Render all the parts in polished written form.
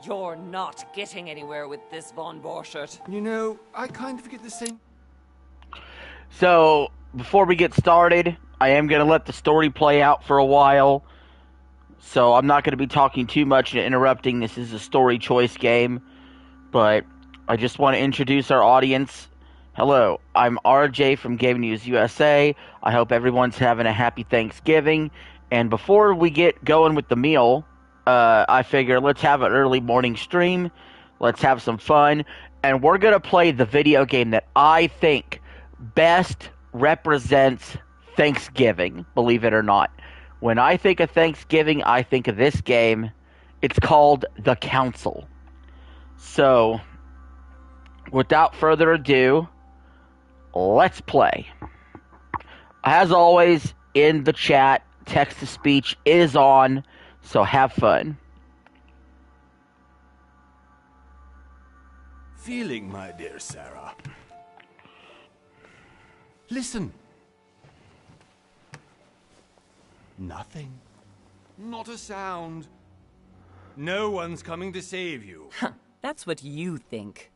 You're not getting anywhere with this, Von Borchert. You know, I kind of get the same... So, before we get started, I am going to let the story play out for a while. So, I'm not going to be talking too much and interrupting. This is a story choice game. But I just want to introduce our audience. Hello, I'm RJ from Game News USA. I hope everyone's having a happy Thanksgiving. And before we get going with the meal, I figure let's have an early morning stream. Let's have some fun. And we're going to play the video game that I think best represents Thanksgiving, believe it or not. When I think of Thanksgiving, I think of this game. It's called The Council. So, without further ado, let's play. As always, in the chat, text-to-speech is on, so have fun. Feeling, my dear Sarah. Listen. Nothing. Not a sound. No one's coming to save you. That's what you think.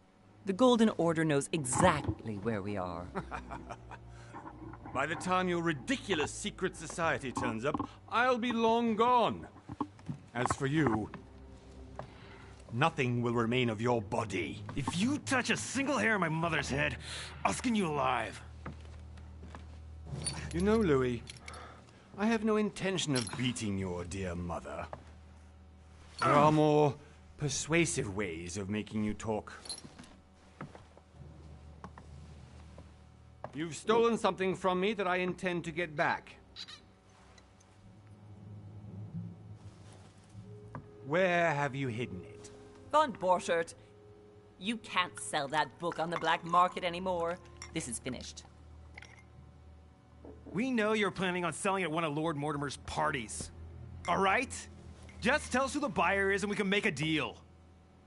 The Golden Order knows exactly where we are. By the time your ridiculous secret society turns up, I'll be long gone. As for you, nothing will remain of your body. If you touch a single hair on my mother's head, I'll skin you alive. You know, Louis, I have no intention of beating your dear mother. There are more persuasive ways of making you talk. You've stolen something from me that I intend to get back. Where have you hidden it? Von Borchert, you can't sell that book on the black market anymore. This is finished. We know you're planning on selling at one of Lord Mortimer's parties. All right? Just tell us who the buyer is and we can make a deal.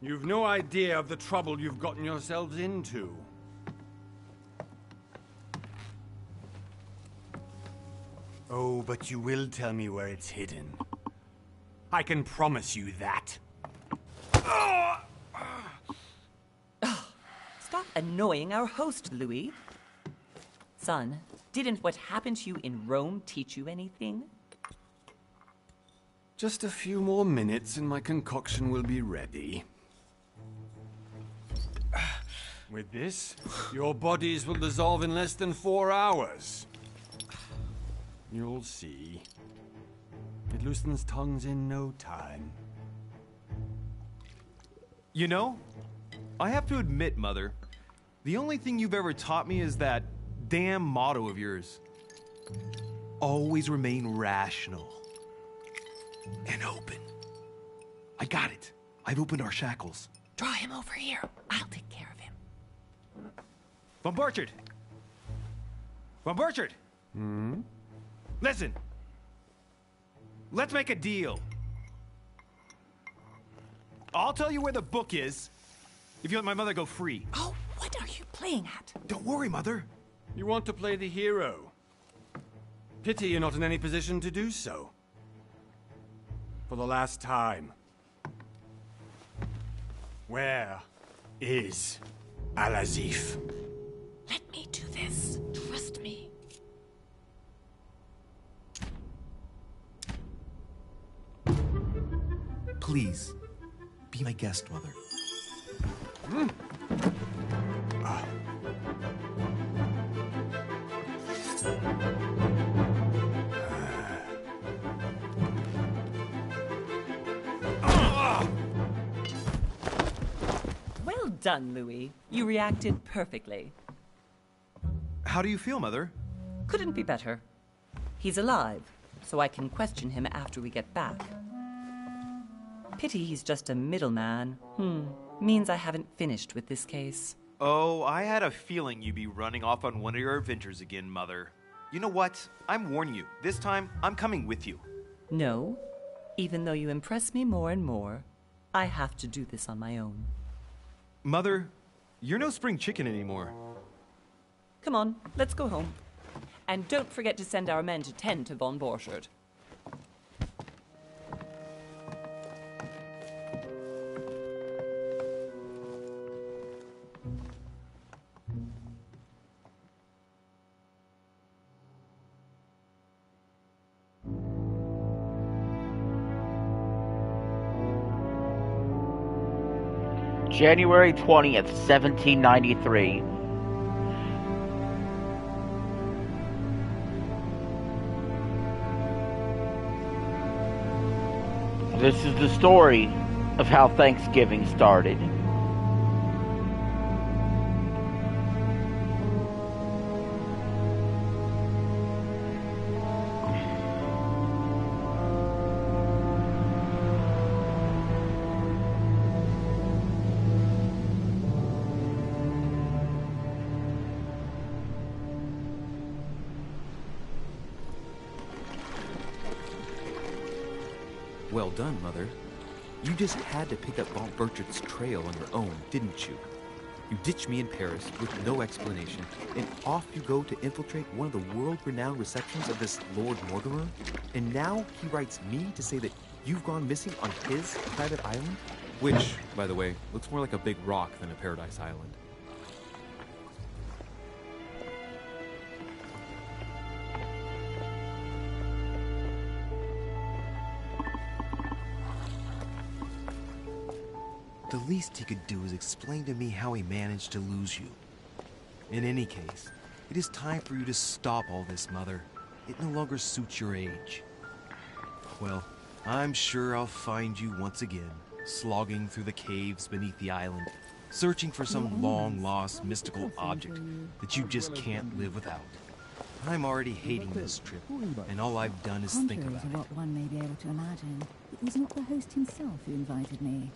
You've no idea of the trouble you've gotten yourselves into. Oh, but you will tell me where it's hidden. I can promise you that. Stop annoying our host, Louis. Son, didn't what happened to you in Rome teach you anything? Just a few more minutes and my concoction will be ready. With this, your bodies will dissolve in less than 4 hours. You'll see. It loosens tongues in no time. You know, I have to admit, Mother, the only thing you've ever taught me is that damn motto of yours. Always remain rational. And open. I got it. I've opened our shackles. Draw him over here. I'll take care of him. Von Borchert! Von Borchert! Hmm? Listen. Let's make a deal. I'll tell you where the book is if you let my mother go free. Oh, what are you playing at? Don't worry, Mother. You want to play the hero. Pity you're not in any position to do so. For the last time. Where is Al-Azif? Let me do this. Trust me. Please, be my guest, Mother. Well done, Louis. You reacted perfectly. How do you feel, Mother? Couldn't be better. He's alive, so I can question him after we get back. Pity he's just a middleman. Means I haven't finished with this case. Oh, I had a feeling you'd be running off on one of your adventures again, Mother. You know what? I'm warning you. This time, I'm coming with you. No. Even though you impress me more and more, I have to do this on my own. Mother, you're no spring chicken anymore. Come on, let's go home. And don't forget to send our men to tend to Von Borchert. January 20th, 1793. This is the story of how Thanksgiving started. Well done, Mother. You just had to pick up Von Berchardt's trail on your own, didn't you? You ditched me in Paris with no explanation, and off you go to infiltrate one of the world-renowned receptions of this Lord Mortimer? And now he writes me to say that you've gone missing on his private island? Which, by the way, looks more like a big rock than a paradise island. The least he could do is explain to me how he managed to lose you. In any case, it is time for you to stop all this, Mother. It no longer suits your age. Well, I'm sure I'll find you once again, slogging through the caves beneath the island, searching for some long-lost mystical object that you just can't live without. I'm already hating this trip, and all I've done is think Contrary about to it. what one may be able to imagine, it was not the host himself who invited me.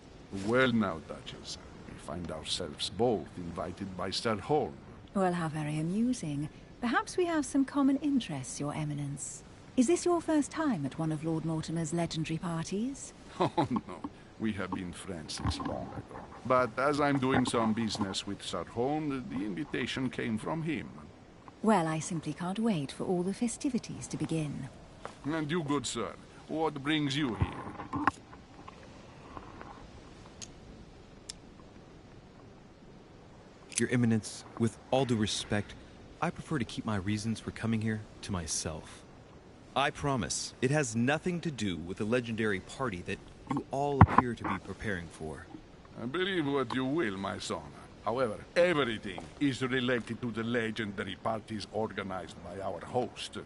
Well now, Duchess, we find ourselves both invited by Sir Holm. Well, how very amusing. Perhaps we have some common interests, Your Eminence. Is this your first time at one of Lord Mortimer's legendary parties? Oh no, we have been friends since long ago. But as I'm doing some business with Sir Holm, the invitation came from him. Well, I simply can't wait for all the festivities to begin. And you, good sir, what brings you here? Your Eminence, with all due respect, I prefer to keep my reasons for coming here to myself. I promise, it has nothing to do with the legendary party that you all appear to be preparing for. Believe what you will, my son. However, everything is related to the legendary parties organized by our host.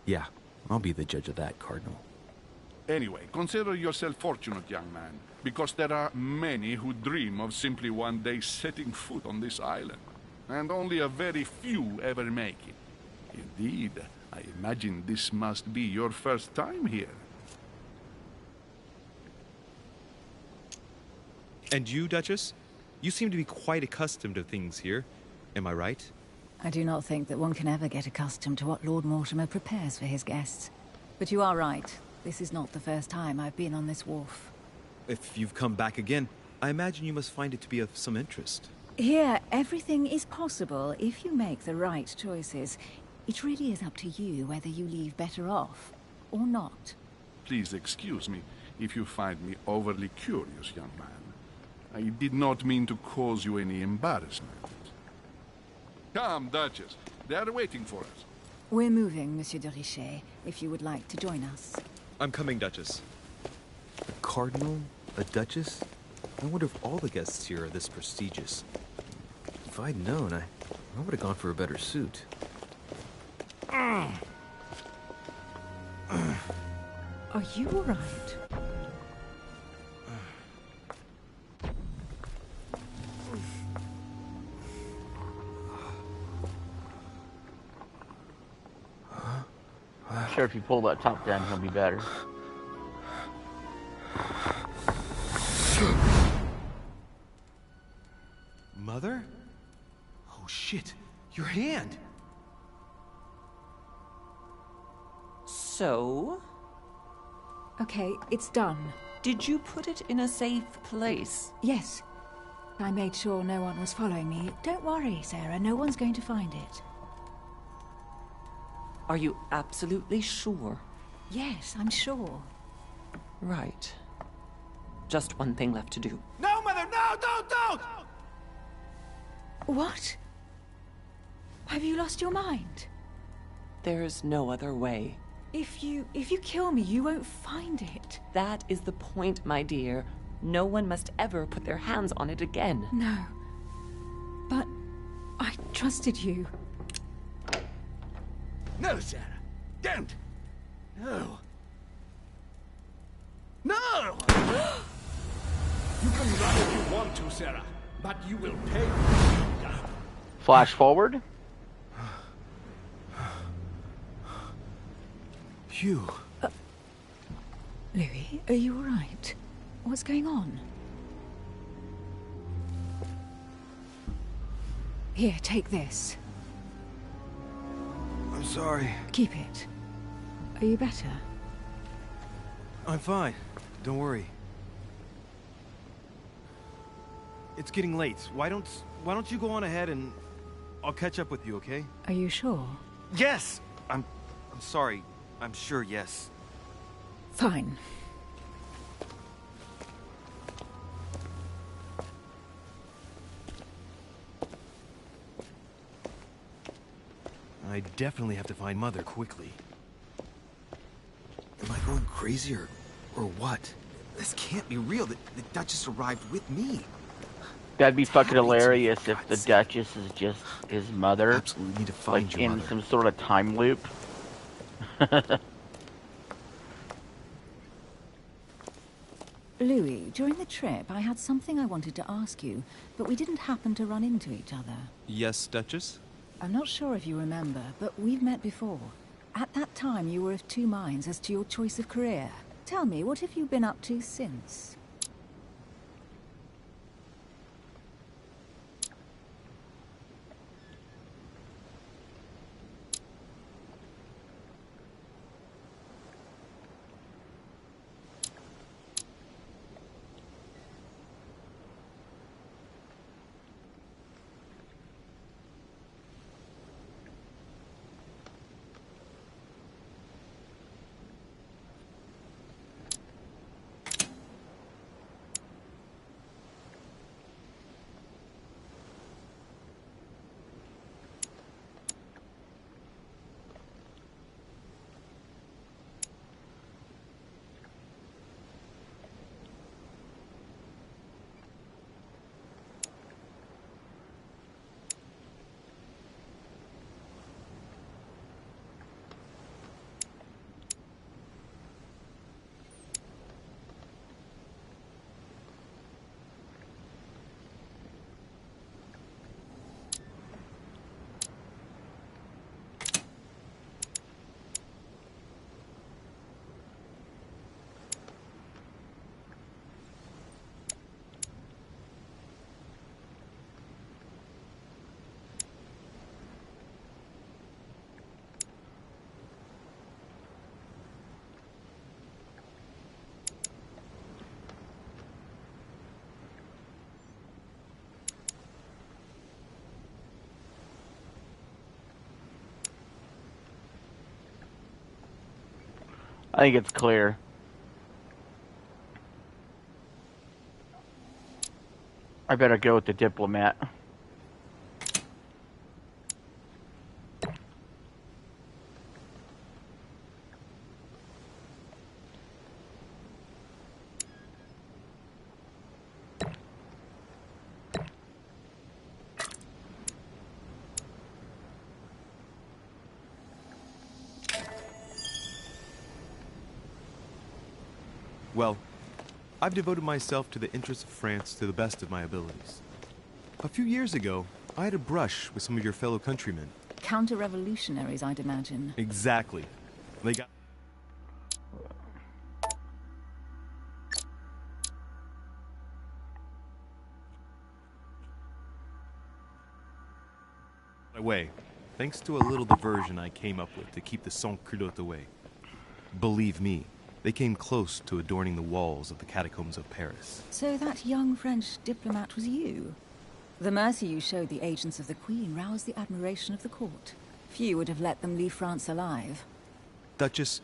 Yeah, I'll be the judge of that, Cardinal. Anyway, consider yourself fortunate, young man, because there are many who dream of simply one day setting foot on this island, and only a very few ever make it. Indeed, I imagine this must be your first time here. And you, Duchess? You seem to be quite accustomed to things here. Am I right? I do not think that one can ever get accustomed to what Lord Mortimer prepares for his guests. But you are right. This is not the first time I've been on this wharf. If you've come back again, I imagine you must find it to be of some interest. Here, everything is possible if you make the right choices. It really is up to you whether you leave better off or not. Please excuse me if you find me overly curious, young man. I did not mean to cause you any embarrassment. Come, Duchess. They are waiting for us. We're moving, Monsieur de Richet, if you would like to join us. I'm coming, Duchess. A cardinal? A duchess? I wonder if all the guests here are this prestigious. If I'd known, I would have gone for a better suit. Are you all right? I'm sure if you pull that top down, he'll be better. Mother? Oh shit, your hand! So, Okay, it's done. did you put it in a safe place? Yes. I made sure no one was following me. Don't worry, Sarah, no one's going to find it. Are you absolutely sure? Yes, I'm sure. Right. Just one thing left to do. No, Mother, no, don't! What? Have you lost your mind? There's no other way. If you kill me, you won't find it. That is the point, my dear. No one must ever put their hands on it again. No. But I trusted you. No, Sarah. Don't. No. No! You can run if you want to, Sarah, but you will pay. Flash forward. Phew. Louis, are you all right? What's going on? Here, take this. I'm sorry. Keep it. Are you better? I'm fine. Don't worry. It's getting late. Why don't you go on ahead and I'll catch up with you, okay? Are you sure? Yes. I'm sorry. I'm sure, yes. Fine. I definitely have to find Mother quickly. Am I going crazy or what? This can't be real. The Duchess arrived with me. That'd be fucking hilarious if the Duchess is just his mother. Absolutely need to find like your in mother. some sort of time loop. Louis, during the trip, I had something I wanted to ask you, but we didn't happen to run into each other. Yes, Duchess? I'm not sure if you remember, but we've met before. At that time, you were of two minds as to your choice of career. Tell me, what have you been up to since? I think it's clear. I better go with the diplomat. Well, I've devoted myself to the interests of France to the best of my abilities. A few years ago, I had a brush with some of your fellow countrymen. Counter-revolutionaries, I'd imagine. Exactly. They got away, thanks to a little diversion I came up with to keep the sans-culottes away. Believe me, they came close to adorning the walls of the catacombs of Paris. So that young French diplomat was you? The mercy you showed the agents of the Queen roused the admiration of the court. Few would have let them leave France alive. Duchess,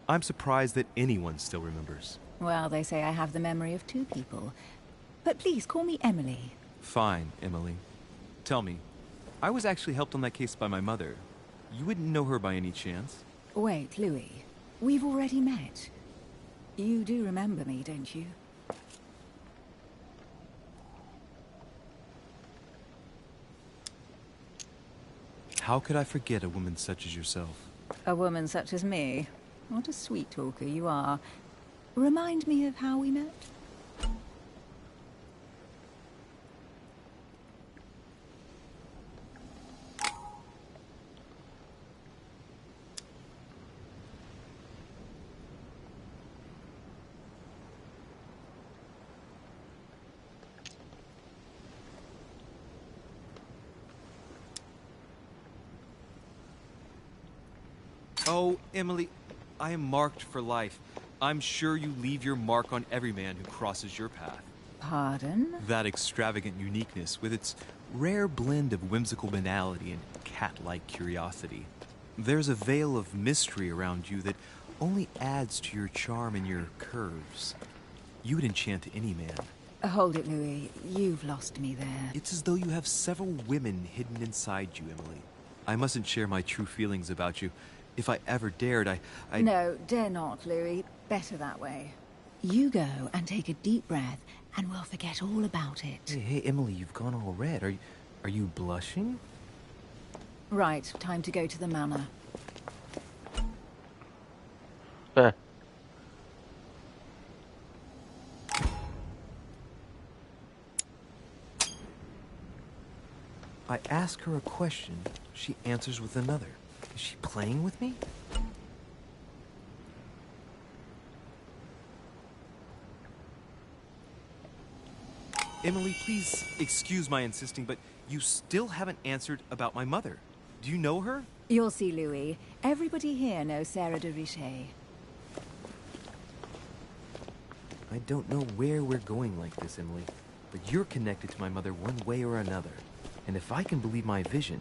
I'm surprised that anyone still remembers. Well, they say I have the memory of two people. But please, call me Emily. Fine, Emily. Tell me, I was actually helped on that case by my mother. You wouldn't know her by any chance? Wait, Louis. We've already met. You do remember me, don't you? How could I forget a woman such as yourself? A woman such as me? What a sweet talker you are. Remind me of how we met? Oh, Emily, I am marked for life. I'm sure you leave your mark on every man who crosses your path. Pardon? That extravagant uniqueness, with its rare blend of whimsical banality and cat-like curiosity. There's a veil of mystery around you that only adds to your charm and your curves. You would enchant any man. Hold it, Louis. You've lost me there. It's as though you have several women hidden inside you, Emily. I mustn't share my true feelings about you. If I ever dared, I... No, dare not, Louis. Better that way. You go and take a deep breath, and we'll forget all about it. Hey, Emily, you've gone all red. Are you blushing? Right, time to go to the manor. I ask her a question, she answers with another. Is she playing with me? Emily, please excuse my insisting, but you still haven't answered about my mother. Do you know her? You'll see, Louis. Everybody here knows Sarah de Richet. I don't know where we're going like this, Emily, but you're connected to my mother one way or another. And if I can believe my vision,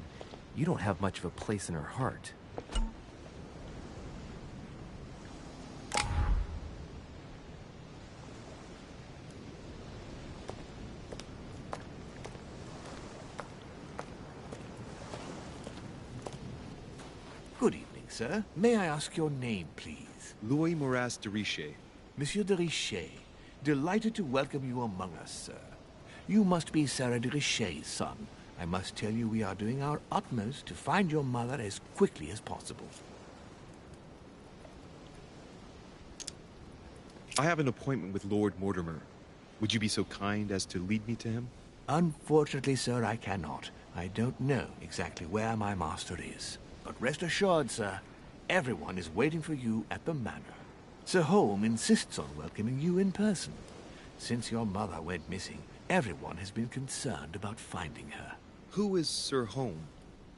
you don't have much of a place in her heart. Good evening, sir. May I ask your name, please? Louis Moras de Richet. Monsieur de Richet. Delighted to welcome you among us, sir. You must be Sarah de Richet's son. I must tell you we are doing our utmost to find your mother as quickly as possible. I have an appointment with Lord Mortimer. Would you be so kind as to lead me to him? Unfortunately, sir, I cannot. I don't know exactly where my master is. But rest assured, sir, everyone is waiting for you at the manor. Sir Holm insists on welcoming you in person. Since your mother went missing, everyone has been concerned about finding her. Who is Sir Holm?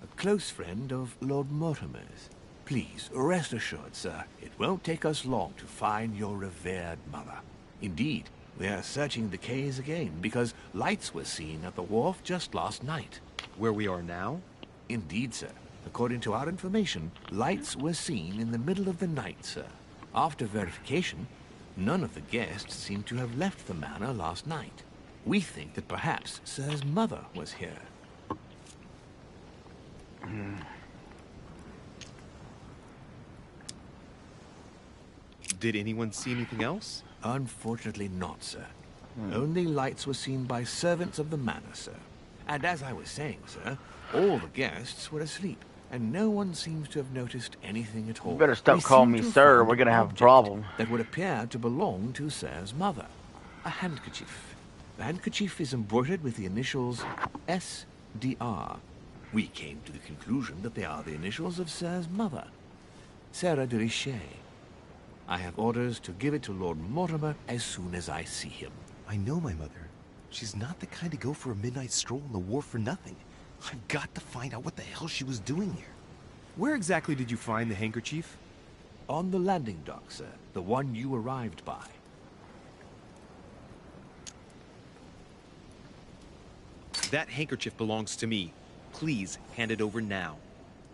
A close friend of Lord Mortimer's. Please, rest assured, sir, it won't take us long to find your revered mother. Indeed, we are searching the quays again, because lights were seen at the wharf just last night. Where we are now? Indeed, sir. According to our information, lights were seen in the middle of the night, sir. After verification, none of the guests seem to have left the manor last night. We think that perhaps Sir's mother was here. Did anyone see anything else? Unfortunately not, sir. Only lights were seen by servants of the manor, sir. And as I was saying, sir, all the guests were asleep, and no one seems to have noticed anything at all. You better stop They calling seem me to have sir, found we're gonna an have a object problem. that would appear to belong to Sir's mother. A handkerchief. The handkerchief is embroidered with the initials S.D.R. We came to the conclusion that they are the initials of Sir's mother, Sarah de Richet. I have orders to give it to Lord Mortimer as soon as I see him. I know my mother. She's not the kind to go for a midnight stroll on the wharf for nothing. I've got to find out what the hell she was doing here. Where exactly did you find the handkerchief? On the landing dock, sir. The one you arrived by. That handkerchief belongs to me. Please hand it over now.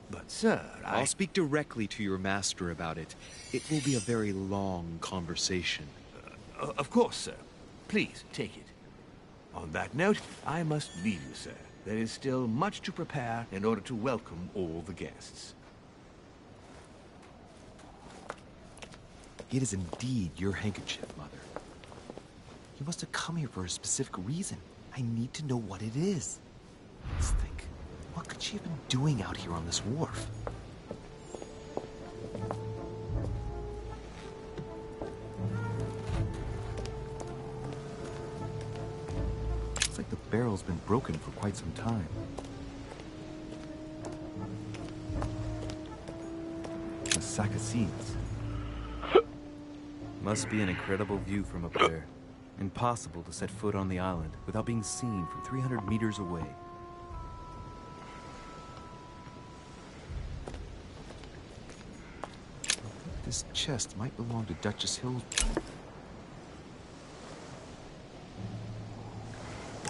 But, sir, I'll speak directly to your master about it. It will be a very long conversation. Of course, sir. Please, take it. On that note, I must leave you, sir. There is still much to prepare in order to welcome all the guests. It is indeed your handkerchief, Mother. You must have come here for a specific reason. I need to know what it is. Let's think. What could she have been doing out here on this wharf? Looks like the barrel's been broken for quite some time. A sack of seeds. Must be an incredible view from up there. Impossible to set foot on the island without being seen from 300 meters away. This chest might belong to Duchess Hill.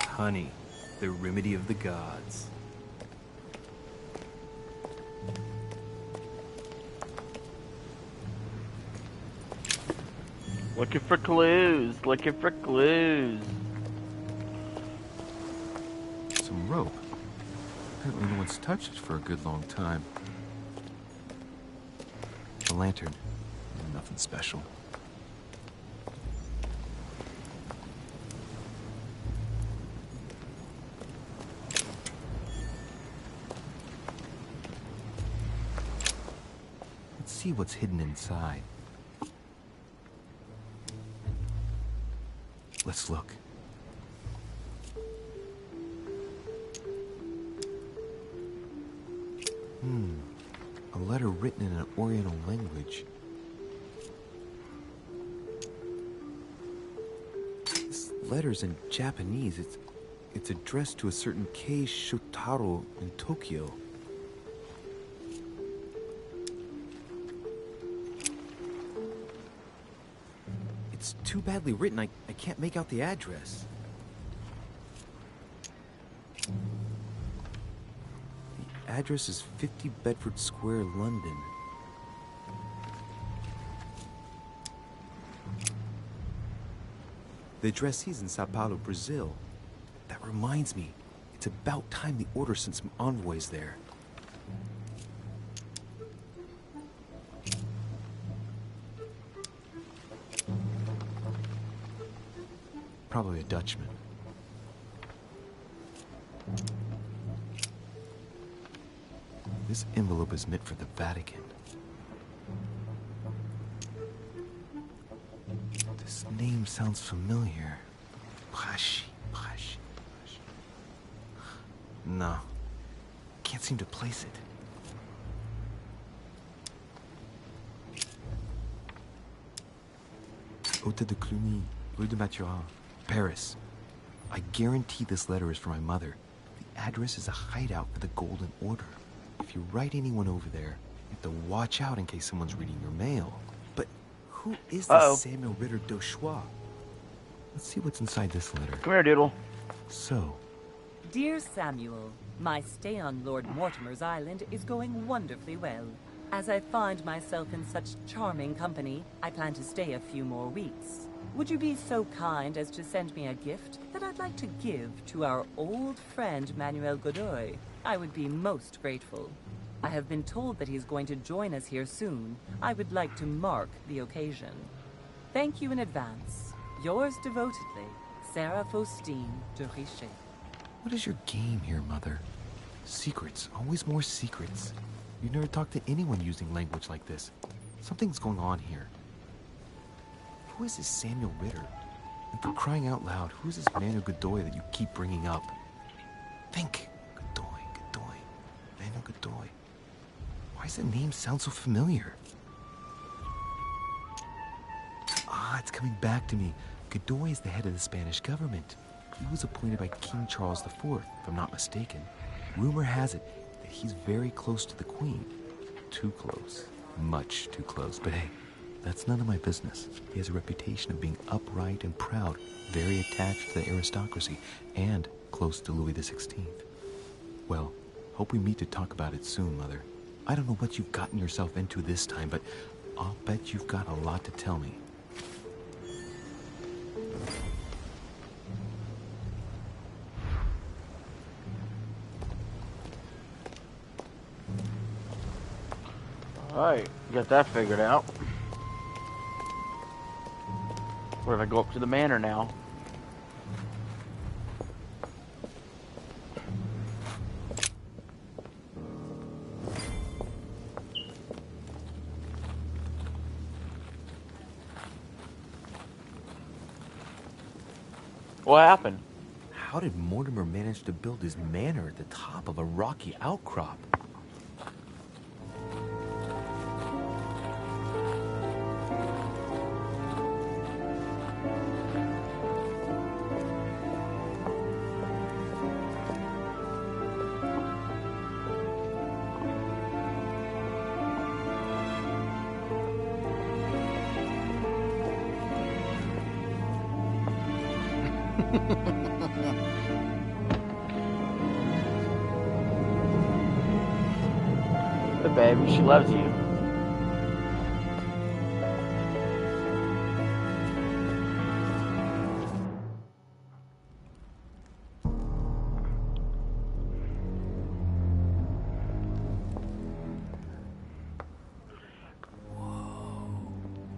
Honey, the remedy of the gods. Looking for clues. Looking for clues. Some rope. Apparently no one's touched it for a good long time. A lantern. Nothing special. Let's see what's hidden inside. Let's look. A letter written in an Oriental language. This letter's in Japanese. It's addressed to a certain Kei Shotaro in Tokyo. It's too badly written, I can't make out the address. The address is 50 Bedford Square, London. The addressee's in Sao Paulo, Brazil. That reminds me, it's about time the Order sent some envoys there. Probably a Dutchman. This envelope is meant for the Vatican. This name sounds familiar. Braschi. No. Can't seem to place it. Hôtel de Cluny, Rue de Mathurin, Paris. I guarantee this letter is for my mother. The address is a hideout for the Golden Order. If you write anyone over there, you have to watch out in case someone's reading your mail. But who is this Samuel Ritter d'Auchois? Let's see what's inside this letter. Come here, Doodle. So, Dear Samuel, my stay on Lord Mortimer's island is going wonderfully well. As I find myself in such charming company, I plan to stay a few more weeks. Would you be so kind as to send me a gift that I'd like to give to our old friend Manuel Godoy? I would be most grateful. I have been told that he's going to join us here soon. I would like to mark the occasion. Thank you in advance. Yours devotedly, Sarah Faustine de Richet. what is your game here, Mother? Secrets, always more secrets. You never talk to anyone using language like this. Something's going on here. Who is this Samuel Ritter? And for crying out loud, who's this Manuel Godoy that you keep bringing up? Think. Godoy. Manuel Godoy. Why does that name sound so familiar? Ah, it's coming back to me. Godoy is the head of the Spanish government. He was appointed by King Charles IV, if I'm not mistaken. Rumor has it that he's very close to the Queen. Too close. Much too close. But hey, that's none of my business. He has a reputation of being upright and proud, very attached to the aristocracy, and close to Louis XVI. Well, hope we meet to talk about it soon, Mother. I don't know what you've gotten yourself into this time, but I'll bet you've got a lot to tell me. Alright, got that figured out. Where did I go up to the manor now? What happened? How did Mortimer manage to build his manor at the top of a rocky outcrop? But baby, she loves you.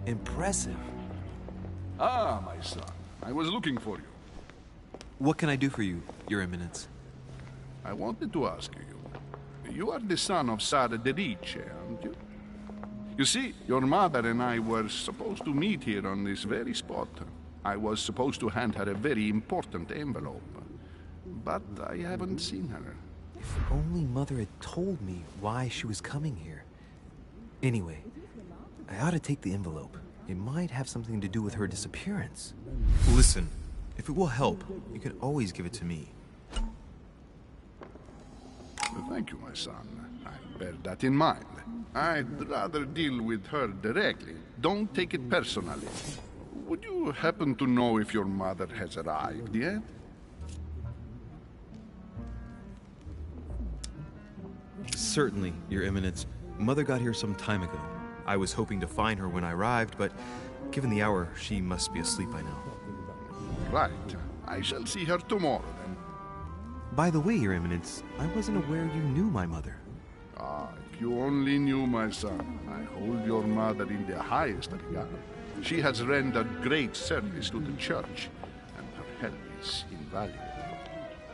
Impressive. Ah, my son. I was looking for you. What can I do for you, Your Eminence? I wanted to ask you. You are the son of Sara de Riche, aren't you? You see, your mother and I were supposed to meet here on this very spot. I was supposed to hand her a very important envelope. But I haven't seen her. If only Mother had told me why she was coming here. Anyway, I ought to take the envelope. It might have something to do with her disappearance. Listen, if it will help, you can always give it to me. Thank you, my son. I bear that in mind. I'd rather deal with her directly. Don't take it personally. Would you happen to know if your mother has arrived yet? Certainly, Your Eminence. Mother got here some time ago. I was hoping to find her when I arrived, but given the hour, she must be asleep by now. Right. I shall see her tomorrow, then. By the way, Your Eminence, I wasn't aware you knew my mother. Ah, if you only knew, my son. I hold your mother in the highest regard. She has rendered great service to the church, and her help is invaluable.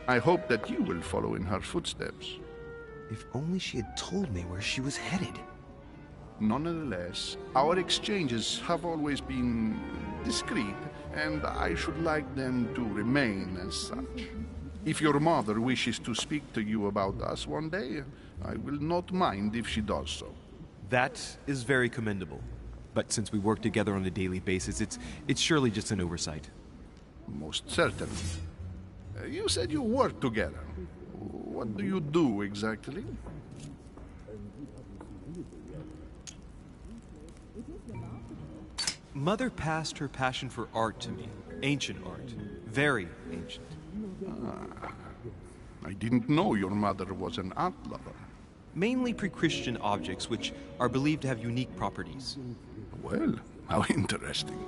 I hope that you will follow in her footsteps. If only she had told me where she was headed. Nonetheless, our exchanges have always been discreet, and I should like them to remain as such. If your mother wishes to speak to you about us one day, I will not mind if she does so. That is very commendable. But since we work together on a daily basis, it's surely just an oversight. Most certainly. You said you work together. What do you do exactly? Mother passed her passion for art to me. Ancient art. Very ancient. Ah, I didn't know your mother was an art lover. Mainly pre-Christian objects, which are believed to have unique properties. Well, how interesting.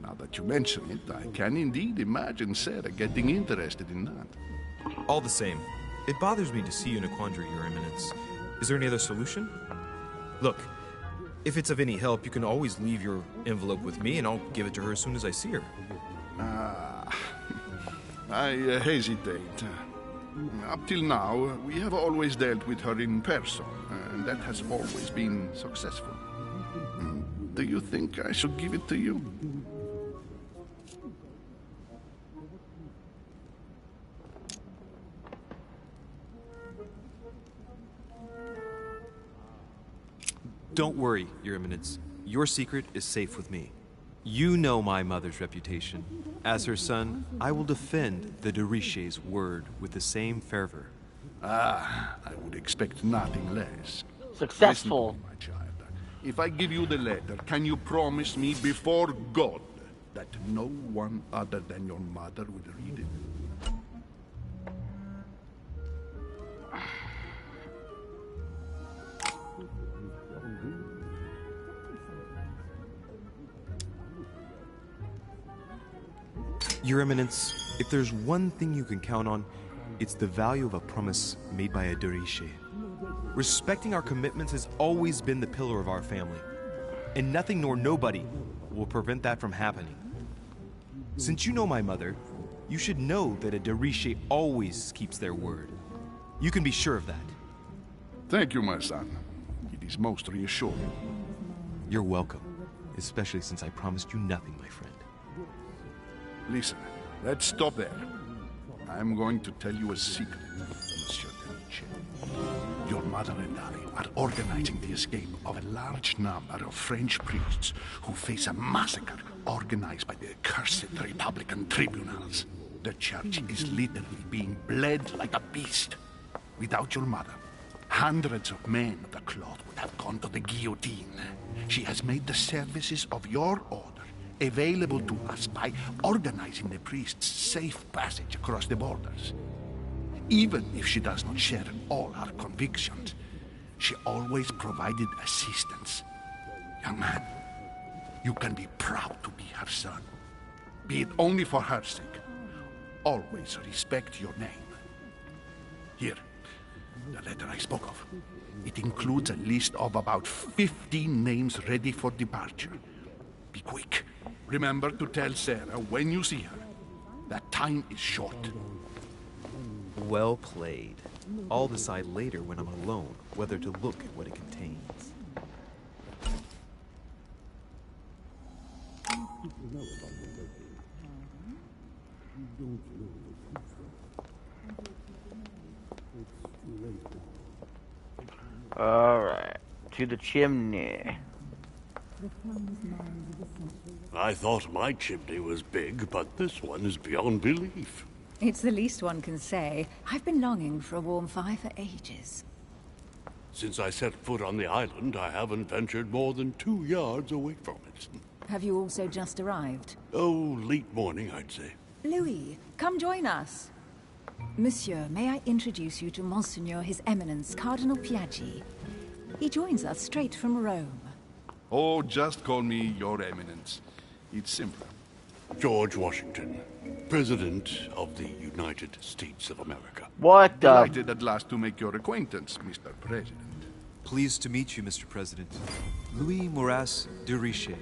Now that you mention it, I can indeed imagine Sarah getting interested in that. All the same, it bothers me to see you in a quandary, Your Eminence. Is there any other solution? Look, if it's of any help, you can always leave your envelope with me, and I'll give it to her as soon as I see her. I hesitate. Up till now, we have always dealt with her in person, and that has always been successful. Do you think I should give it to you? Don't worry, Your Eminence. Your secret is safe with me. You know my mother's reputation. As her son, I will defend the de Riche's word with the same fervor. Ah, I would expect nothing less. Successful. Listen to me, my child. If I give you the letter, can you promise me before God that no one other than your mother will read it? Your Eminence, if there's one thing you can count on, it's the value of a promise made by a de Riche. Respecting our commitments has always been the pillar of our family, and nothing nor nobody will prevent that from happening. Since you know my mother, you should know that a de Riche always keeps their word. You can be sure of that. Thank you, my son. It is most reassuring. You're welcome, especially since I promised you nothing, my friend. Listen, Let's stop there. I'm going to tell you a secret, Monsieur Deriche. Your mother and I are organizing the escape of a large number of French priests who face a massacre organized by the accursed Republican tribunals. The church is literally being bled like a beast. Without your mother, hundreds of men of the cloth would have gone to the guillotine. She has made the services of your order available to us by organizing the priests' safe passage across the borders. Even if she does not share all our convictions, she always provided assistance. Young man, you can be proud to be her son. Be it only for her sake. Always respect your name. Here, the letter I spoke of. It includes a list of about 15 names ready for departure. Be quick. Remember to tell Sarah when you see her that time is short. Well played. I'll decide later when I'm alone whether to look at what it contains. Alright, to the chimney. I thought my chimney was big, but this one is beyond belief. It's the least one can say. I've been longing for a warm fire for ages. Since I set foot on the island, I haven't ventured more than 2 yards away from it. Have you also just arrived? Oh, late morning, I'd say. Louis, come join us. Monsieur, may I introduce you to Monseigneur His Eminence, Cardinal Piaggi. He joins us straight from Rome. Oh, just call me Your Eminence. It's simpler. George Washington, President of the United States of America. What the? Delighted at last to make your acquaintance, Mr. President. Pleased to meet you, Mr. President. Louis Moras de Riche.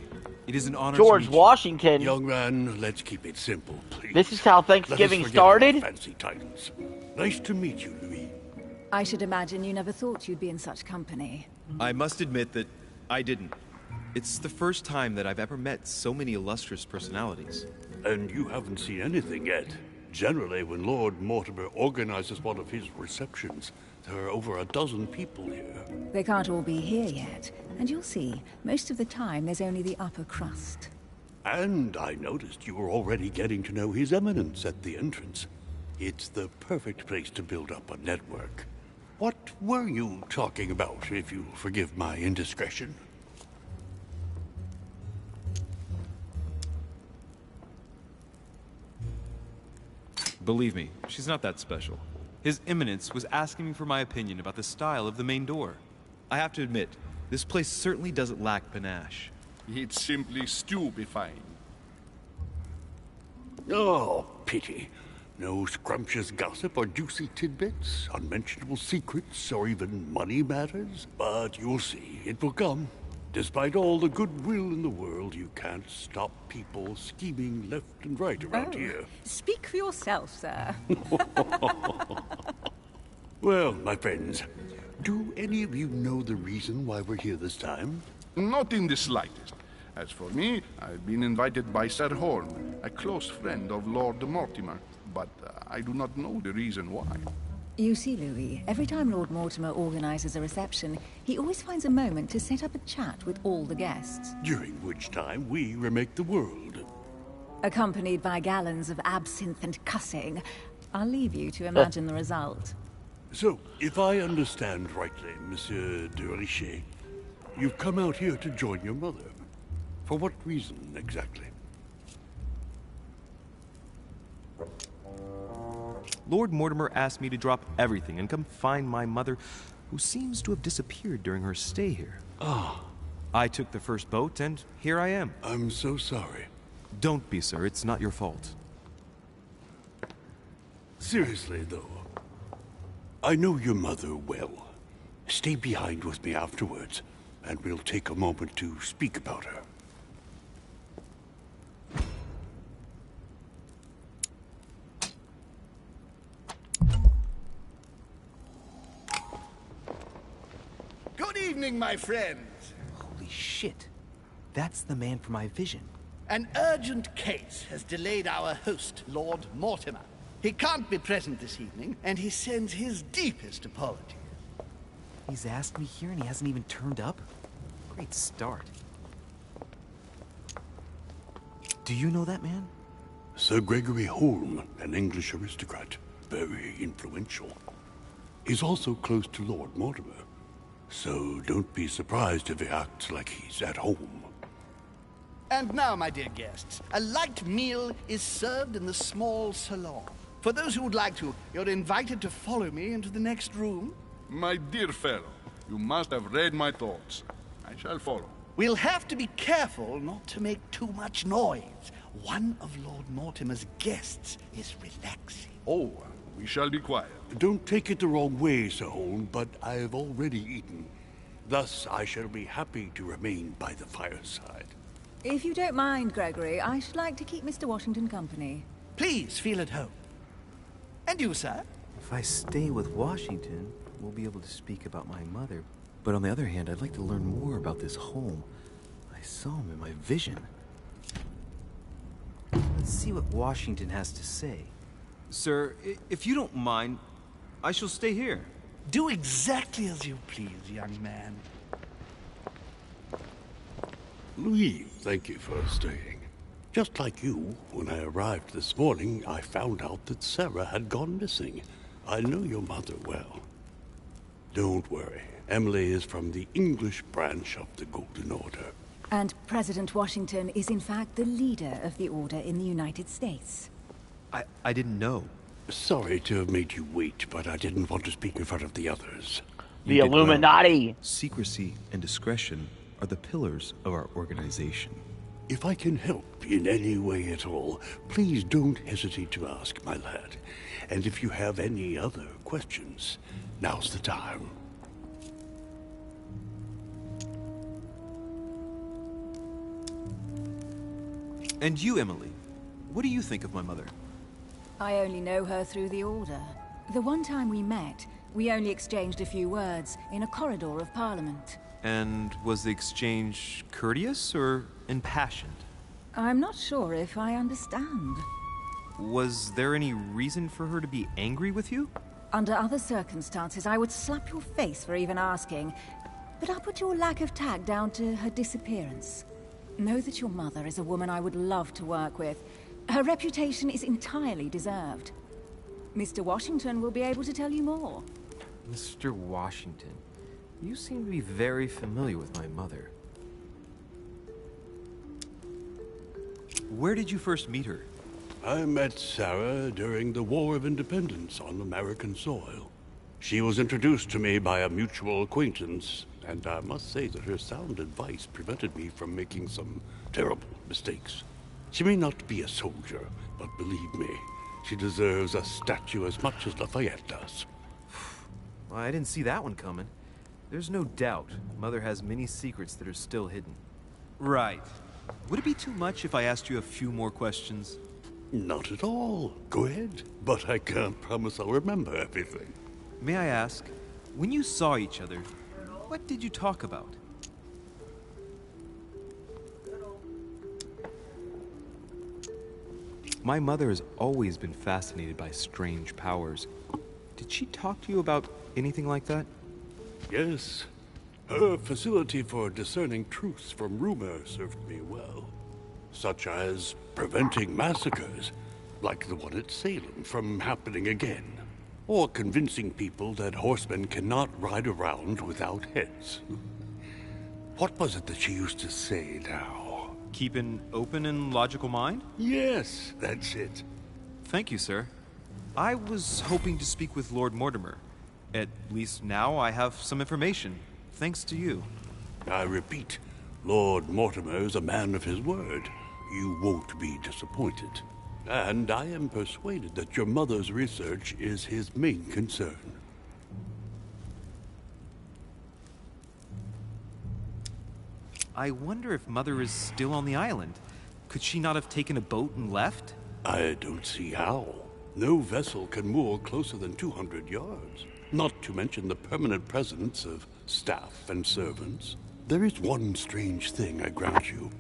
It is an honor George to meet Washington. Young man, let's keep it simple, please. This is how Thanksgiving started? Fancy titles. Nice to meet you, Louis. I should imagine you never thought you'd be in such company. you. I must admit that I didn't. It's the first time that I've ever met so many illustrious personalities. And you haven't seen anything yet. Generally, when Lord Mortimer organizes one of his receptions, there are over a dozen people here. They can't all be here yet. And you'll see, most of the time there's only the upper crust. And I noticed you were already getting to know His Eminence at the entrance. It's the perfect place to build up a network. What were you talking about, if you'll forgive my indiscretion? Believe me, she's not that special. His Eminence was asking me for my opinion about the style of the main door. I have to admit, this place certainly doesn't lack panache. It's simply stupefying. Oh, pity. No scrumptious gossip or juicy tidbits, unmentionable secrets, or even money matters. But you'll see, it will come. Despite all the goodwill in the world, you can't stop people scheming left and right around here. Speak for yourself, sir. Well, my friends, do any of you know the reason why we're here this time? Not in the slightest. As for me, I've been invited by Sir Horn, a close friend of Lord Mortimer, but I do not know the reason why. You see, Louis, every time Lord Mortimer organizes a reception, he always finds a moment to set up a chat with all the guests. During which time we remake the world. Accompanied by gallons of absinthe and cussing. I'll leave you to imagine the result. So, if I understand rightly, Monsieur de Riche, you've come out here to join your mother. For what reason, exactly? Lord Mortimer asked me to drop everything and come find my mother, who seems to have disappeared during her stay here. Ah. I took the first boat, and here I am. I'm so sorry. Don't be, sir. It's not your fault. Seriously, though, I know your mother well. Stay behind with me afterwards, and we'll take a moment to speak about her. Good evening, my friends. Holy shit. That's the man from my vision. An urgent case has delayed our host, Lord Mortimer. He can't be present this evening, and he sends his deepest apologies. He's asked me here and he hasn't even turned up? Great start. Do you know that man? Sir Gregory Holm, an English aristocrat. Very influential. He's also close to Lord Mortimer. So don't be surprised if he acts like he's at home. And now, my dear guests, a light meal is served in the small salon. For those who would like to, you're invited to follow me into the next room. My dear fellow, you must have read my thoughts. I shall follow. We'll have to be careful not to make too much noise. One of Lord Mortimer's guests is relaxing. Oh, we shall be quiet. Don't take it the wrong way, Sir Holm, but I've already eaten. Thus, I shall be happy to remain by the fireside. If you don't mind, Gregory, I should like to keep Mr. Washington company. Please feel at home. And you, sir? If I stay with Washington, we'll be able to speak about my mother. But on the other hand, I'd like to learn more about this Holm. I saw him in my vision. Let's see what Washington has to say. Sir, if you don't mind, I shall stay here. Do exactly as you please, young man. Louis, thank you for staying. Just like you, when I arrived this morning, I found out that Sarah had gone missing. I know your mother well. Don't worry. Emily is from the English branch of the Golden Order. And President Washington is in fact the leader of the Order in the United States. I didn't know. Sorry to have made you wait, but I didn't want to speak in front of the others. The Illuminati! Secrecy and discretion are the pillars of our organization. If I can help in any way at all, please don't hesitate to ask, my lad. And if you have any other questions, now's the time. And you, Emily, what do you think of my mother? I only know her through the Order. The one time we met, we only exchanged a few words in a corridor of Parliament. And was the exchange courteous or impassioned? I'm not sure if I understand. Was there any reason for her to be angry with you? Under other circumstances, I would slap your face for even asking, but I'll put your lack of tact down to her disappearance. Know that your mother is a woman I would love to work with. Her reputation is entirely deserved. Mr. Washington will be able to tell you more. Mr. Washington, you seem to be very familiar with my mother. Where did you first meet her? I met Sarah during the War of Independence on American soil. She was introduced to me by a mutual acquaintance, and I must say that her sound advice prevented me from making some terrible mistakes. She may not be a soldier, but believe me, she deserves a statue as much as Lafayette does. Well, I didn't see that one coming. There's no doubt Mother has many secrets that are still hidden. Right. Would it be too much if I asked you a few more questions? Not at all. Go ahead. But I can't promise I'll remember everything. May I ask, when you saw each other, what did you talk about? My mother has always been fascinated by strange powers. Did she talk to you about anything like that? Yes. Her facility for discerning truths from rumor served me well. Such as preventing massacres, like the one at Salem, from happening again. Or convincing people that horsemen cannot ride around without heads. What was it that she used to say now? Keep an open and logical mind? Yes, that's it. Thank you, sir. I was hoping to speak with Lord Mortimer. At least now I have some information, thanks to you. I repeat, Lord Mortimer is a man of his word. You won't be disappointed. And I am persuaded that your mother's research is his main concern. I wonder if Mother is still on the island. Could she not have taken a boat and left? I don't see how. No vessel can moor closer than 200 yards. Not to mention the permanent presence of staff and servants. There is one strange thing, I grant you.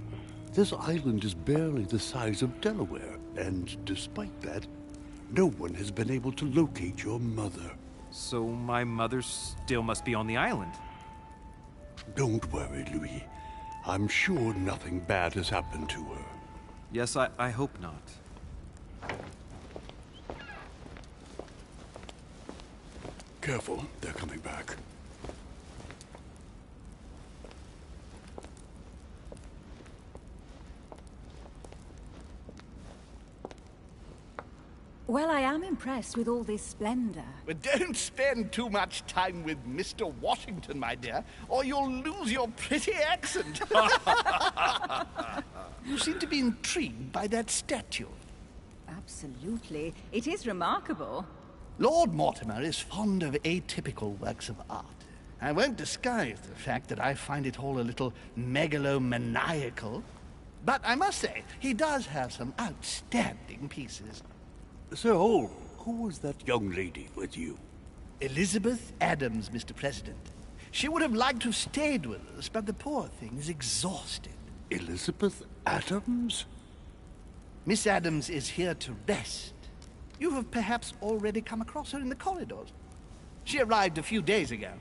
This island is barely the size of Delaware, and despite that, no one has been able to locate your mother. So my mother still must be on the island. Don't worry, Louis. I'm sure nothing bad has happened to her. Yes, I hope not. Careful, they're coming back. Well, I am impressed with all this splendor. But don't spend too much time with Mr. Washington, my dear, or you'll lose your pretty accent. You seem to be intrigued by that statue. Absolutely. It is remarkable. Lord Mortimer is fond of atypical works of art. I won't disguise the fact that I find it all a little megalomaniacal. But I must say, he does have some outstanding pieces. Sir Holm, who was that young lady with you? Elizabeth Adams, Mr. President. She would have liked to have stayed with us, but the poor thing is exhausted. Elizabeth Adams? Miss Adams is here to rest. You have perhaps already come across her in the corridors. She arrived a few days ago.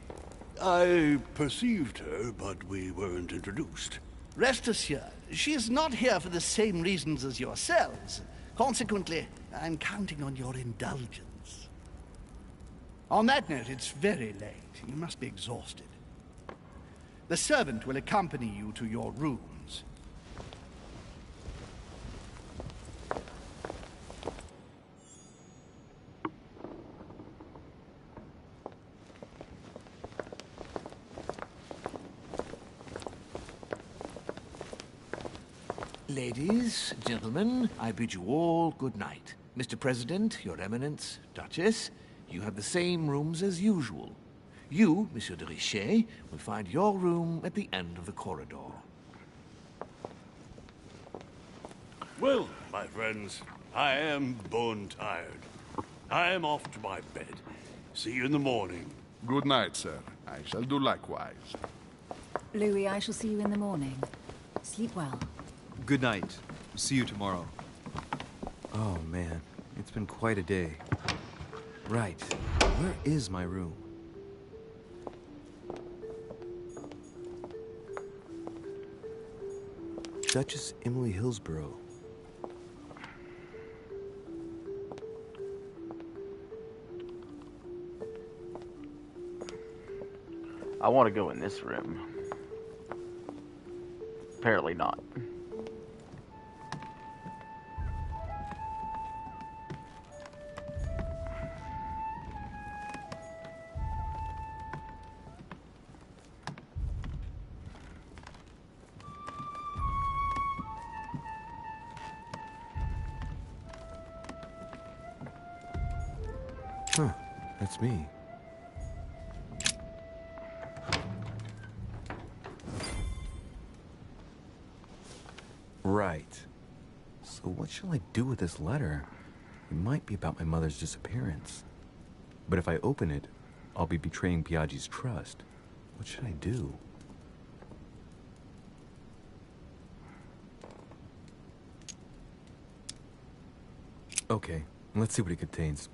I perceived her, but we weren't introduced. Rest assured, she is not here for the same reasons as yourselves. Consequently, I'm counting on your indulgence. On that note, it's very late. You must be exhausted. The servant will accompany you to your rooms. Ladies, gentlemen, I bid you all good night. Mr. President, Your Eminence, Duchess, you have the same rooms as usual. You, Monsieur de Richet, will find your room at the end of the corridor. Well, my friends, I am bone tired. I am off to my bed. See you in the morning. Good night, sir. I shall do likewise. Louis, I shall see you in the morning. Sleep well. Good night. See you tomorrow. Oh, man. It's been quite a day. Right. Where is my room? Duchess Emily Hillsborough. I want to go in this room. Apparently not. Huh. That's me. Right. So what shall I do with this letter? It might be about my mother's disappearance. But if I open it, I'll be betraying Biaggi's trust. What should I do? Okay, let's see what it contains.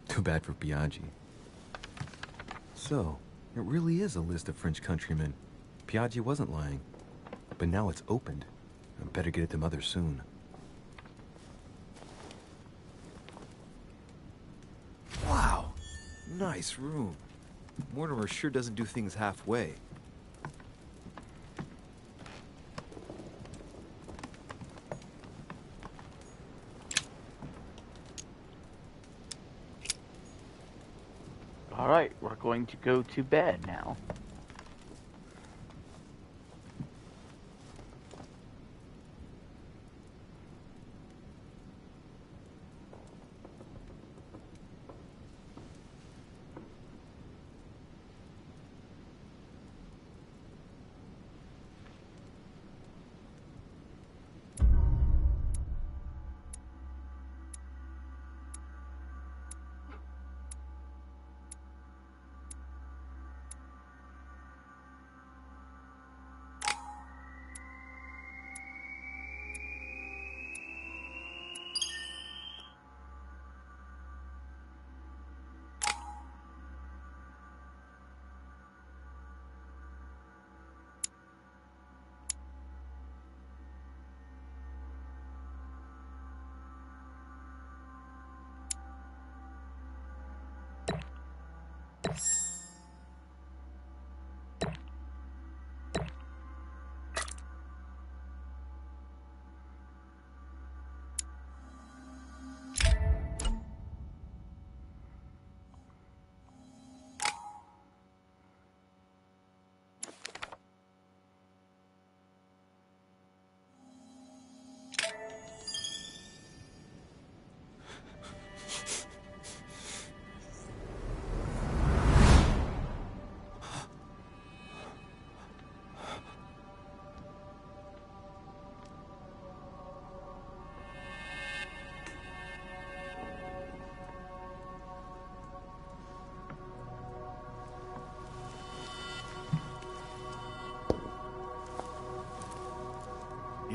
Too bad for Biaggi. So, it really is a list of French countrymen. Biaggi wasn't lying. But now it's opened. I better get it to Mother soon. Wow! Nice room. Mortimer sure doesn't do things halfway. Alright, we're going to go to bed now.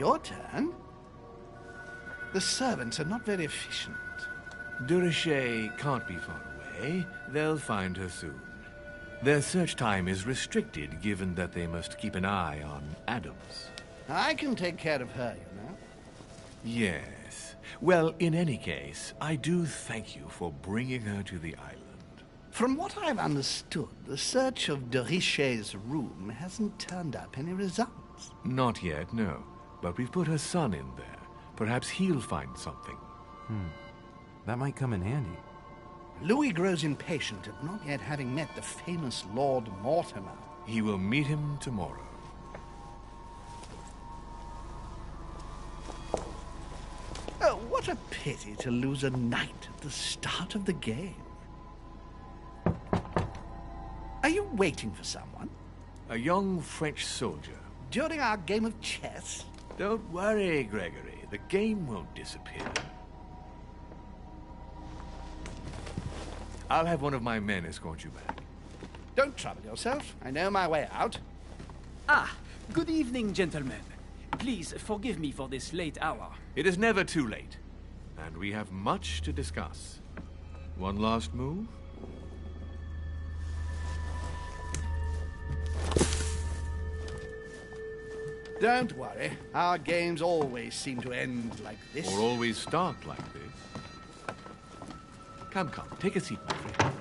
your turn. The servants are not very efficient. De Richet can't be far away. They'll find her soon. Their search time is restricted, given that they must keep an eye on Adams. I can take care of her, you know. Yes. Well, in any case, I do thank you for bringing her to the island. From what I've understood, the search of de Richet's room hasn't turned up any results. Not yet, no. But we've put her son in there. Perhaps he'll find something. That might come in handy. Louis grows impatient at not yet having met the famous Lord Mortimer. He will meet him tomorrow. Oh, what a pity to lose a knight at the start of the game. Are you waiting for someone? A young French soldier. During our game of chess? Don't worry, Gregory. The game won't disappear. I'll have one of my men escort you back. Don't trouble yourself. I know my way out. Ah, good evening, gentlemen. Please forgive me for this late hour. It is never too late, and we have much to discuss. One last move? Don't worry. Our games always seem to end like this. Or always start like this. Come, take a seat, my friend.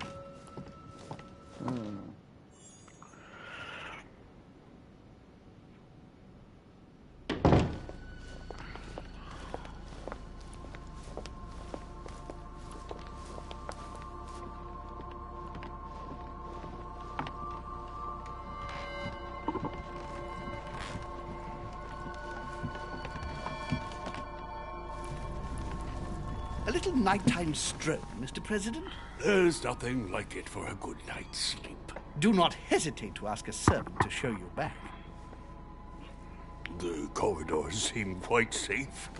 A little nighttime stroll, Mr. President? There's nothing like it for a good night's sleep. Do not hesitate to ask a servant to show you back. The corridors seem quite safe.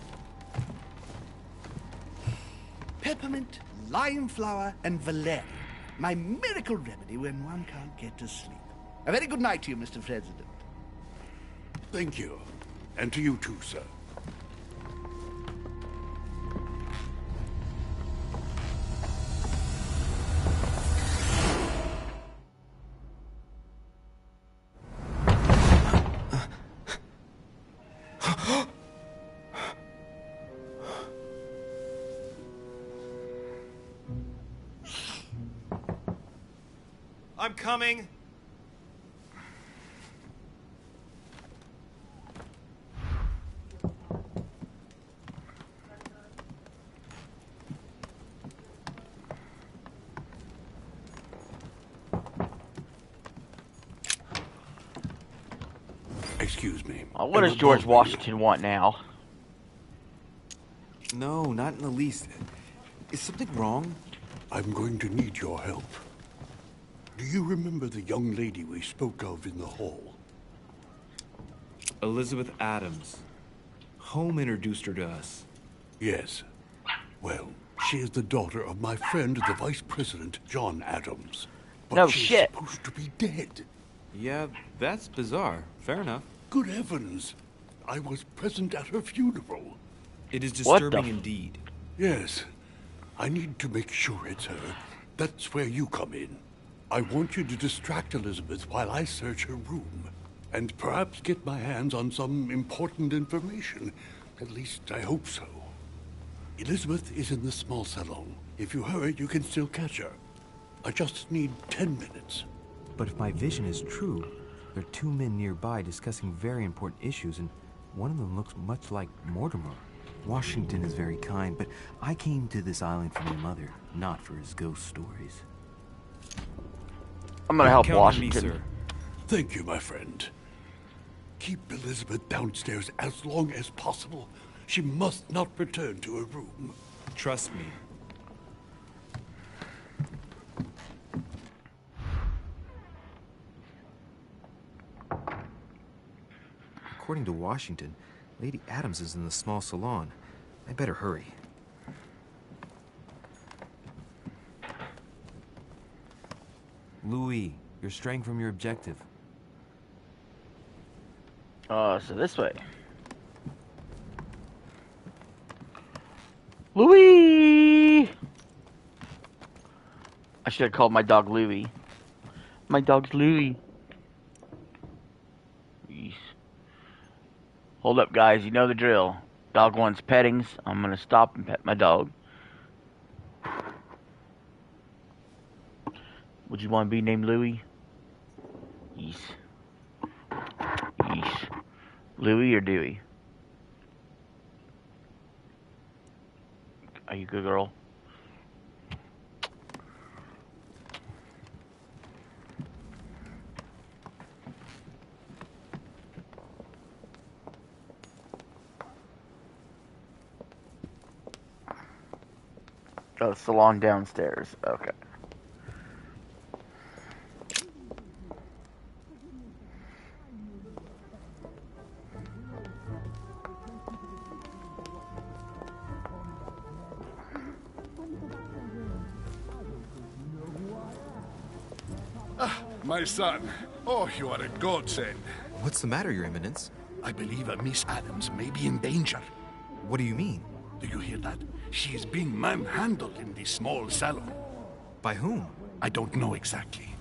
Peppermint, lime flower, and valerian. My miracle remedy when one can't get to sleep. A very good night to you, Mr. President. Thank you. And to you too, sir. I'm coming. Excuse me. What does George Washington want now? No, not in the least. Is something wrong? I'm going to need your help. Do you remember the young lady we spoke of in the hall? Elizabeth Adams. Home introduced her to us. Yes. Well, she is the daughter of my friend, the Vice President, John Adams. But No she's shit. supposed to be dead. Yeah, that's bizarre. Fair enough. Good heavens. I was present at her funeral. It is What the disturbing f- indeed. Yes. I need to make sure it's her. That's where you come in. I want you to distract Elizabeth while I search her room. And perhaps get my hands on some important information. At least, I hope so. Elizabeth is in the small salon. If you hurry, you can still catch her. I just need 10 minutes. But if my vision is true, there are two men nearby discussing very important issues, and one of them looks much like Mortimer. Washington is very kind, but I came to this island for my mother, not for his ghost stories. I'm gonna help Count on me, Washington. sir. Thank you, my friend. Keep Elizabeth downstairs as long as possible. She must not return to her room. Trust me. According to Washington, Lady Adams is in the small salon. I better hurry. Louis, you're straying from your objective. So this way. I should have called my dog Louie. My dog's Louie. Jeez. Hold up, guys. You know the drill. Dog wants pettings. I'm gonna stop and pet my dog. Would you want to be named Louie? Yes. Yes. Louie or Dewey? Are you a good girl? Oh, salon downstairs. Okay. My son. Oh, you are a godsend. What's the matter, Your Eminence? I believe Miss Adams may be in danger. What do you mean? Do you hear that? She is being manhandled in the small salon. By whom? I don't know exactly.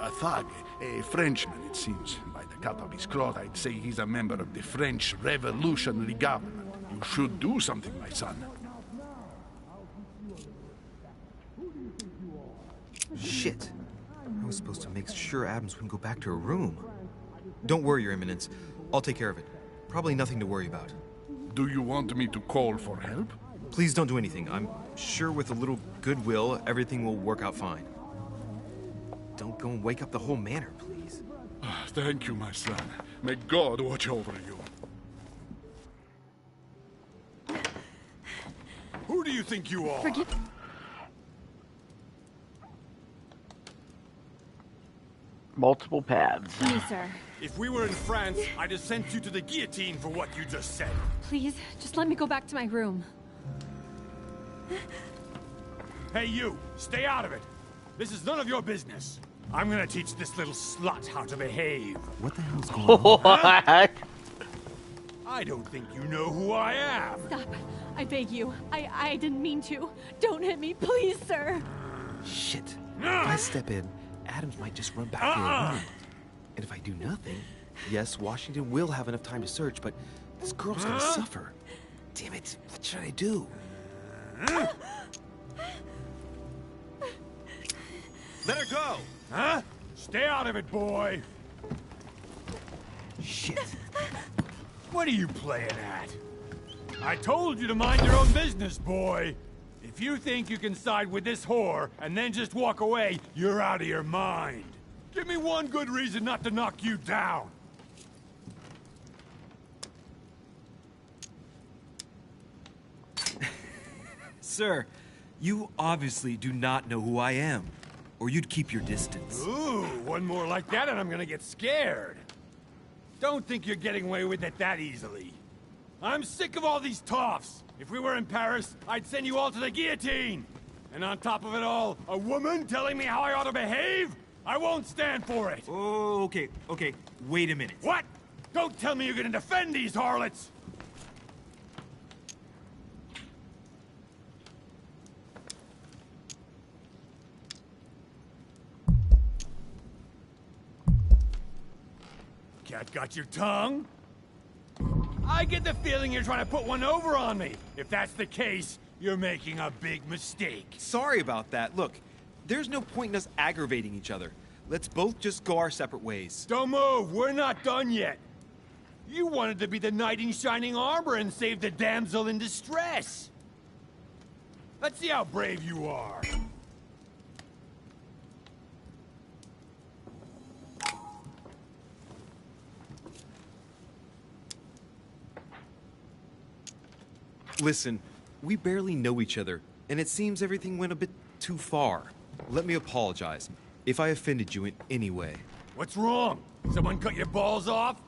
A thug, a Frenchman, it seems. By the cut of his cloth, I'd say he's a member of the French Revolutionary Government. You should do something, my son. Shit. I was supposed to make sure Adams wouldn't go back to her room. Don't worry, Your Eminence. I'll take care of it. Probably nothing to worry about. Do you want me to call for help? Please don't do anything. I'm sure with a little goodwill, everything will work out fine. Don't go and wake up the whole manor, please. Thank you, my son. May God watch over you. Who do you think you are? Forgive... Multiple paths. Me, sir. If we were in France, I'd have sent you to the guillotine for what you just said. Please, just let me go back to my room. Hey, you! Stay out of it! This is none of your business. I'm gonna teach this little slut how to behave. What the hell's going on? What? I don't think you know who I am. Stop. I beg you. I didn't mean to. Don't hit me, please, sir. Shit. If I step in, Adams might just run back to her room. And if I do nothing, yes, Washington will have enough time to search, but this girl's gonna suffer. Damn it, what should I do? Let her go! Huh? Stay out of it, boy! Shit. What are you playing at? I told you to mind your own business, boy! If you think you can side with this whore and then just walk away, you're out of your mind. Give me one good reason not to knock you down. Sir, you obviously do not know who I am, or you'd keep your distance. Ooh, one more like that and I'm gonna get scared. Don't think you're getting away with it that easily. I'm sick of all these toffs. If we were in Paris, I'd send you all to the guillotine. And on top of it all, a woman telling me how I ought to behave? I won't stand for it. Oh, okay. Wait a minute. What? Don't tell me you're gonna defend these harlots. Cat got your tongue? I get the feeling you're trying to put one over on me. If that's the case, you're making a big mistake. Sorry about that. Look, there's no point in us aggravating each other. Let's both just go our separate ways. Don't move. We're not done yet. You wanted to be the knight in shining armor and save the damsel in distress. Let's see how brave you are. Listen, we barely know each other, and it seems everything went a bit too far. Let me apologize if I offended you in any way. What's wrong? Someone cut your balls off?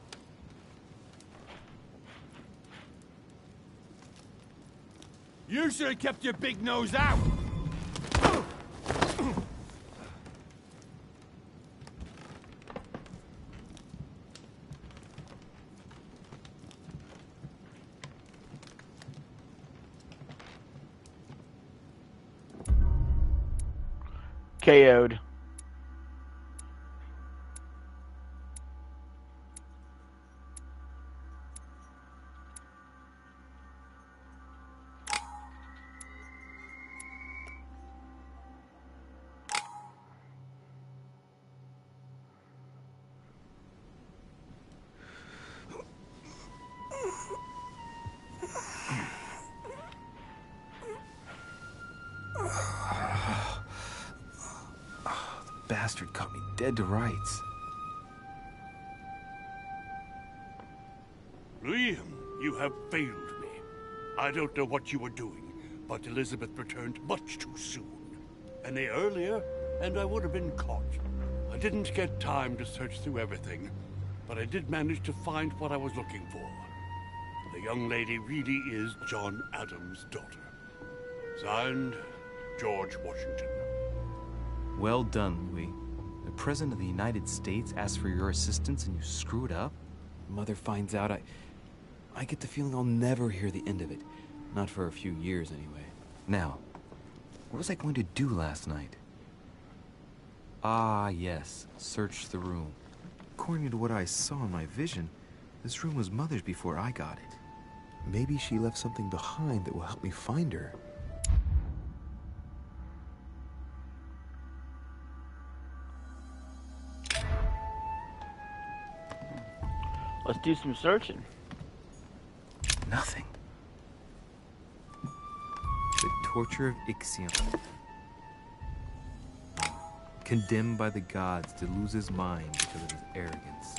You should have kept your big nose out. KO'd. Bastard caught me dead to rights. Liam, you have failed me. I don't know what you were doing, but Elizabeth returned much too soon. Any earlier, and I would have been caught. I didn't get time to search through everything, but I did manage to find what I was looking for. The young lady really is John Adams' daughter. Signed, George Washington. Well done, Louis. The President of the United States asked for your assistance and you screw it up? Mother finds out, I get the feeling I'll never hear the end of it. Not for a few years, anyway. Now, what was I going to do last night? Ah, yes. Search the room. According to what I saw in my vision, this room was Mother's before I got it. Maybe she left something behind that will help me find her. Let's do some searching. Nothing. The torture of Ixion. Condemned by the gods to lose his mind because of his arrogance.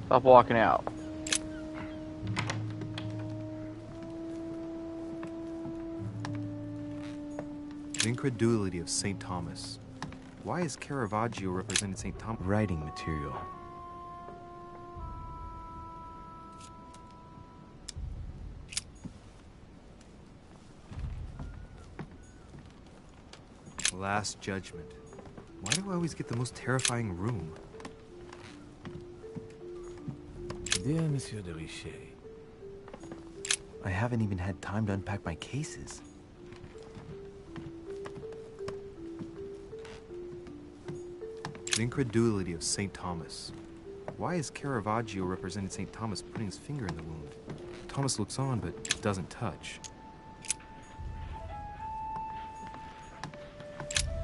Stop walking out. The incredulity of St. Thomas. Why is Caravaggio representing St. Thomas? Writing material. Last Judgment. Why do I always get the most terrifying room? Dear Monsieur de Richet, I haven't even had time to unpack my cases. The incredulity of St. Thomas. Why is Caravaggio representing St. Thomas putting his finger in the wound? Thomas looks on, but doesn't touch.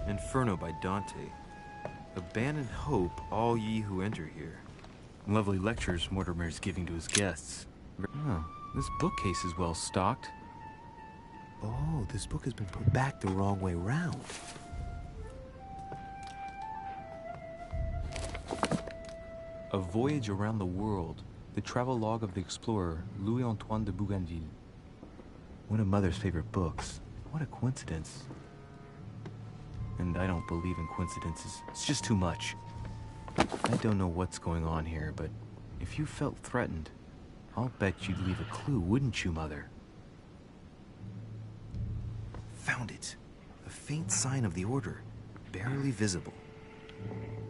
Inferno by Dante. Abandon hope, all ye who enter here. Lovely lectures Mortimer's giving to his guests. Oh, this bookcase is well stocked. Oh, this book has been put back the wrong way round. A Voyage Around the World. The travelogue of the explorer, Louis-Antoine de Bougainville. One of Mother's favorite books. What a coincidence. And I don't believe in coincidences. It's just too much. I don't know what's going on here, but if you felt threatened, I'll bet you'd leave a clue, wouldn't you, Mother? Found it. A faint sign of the Order, barely visible.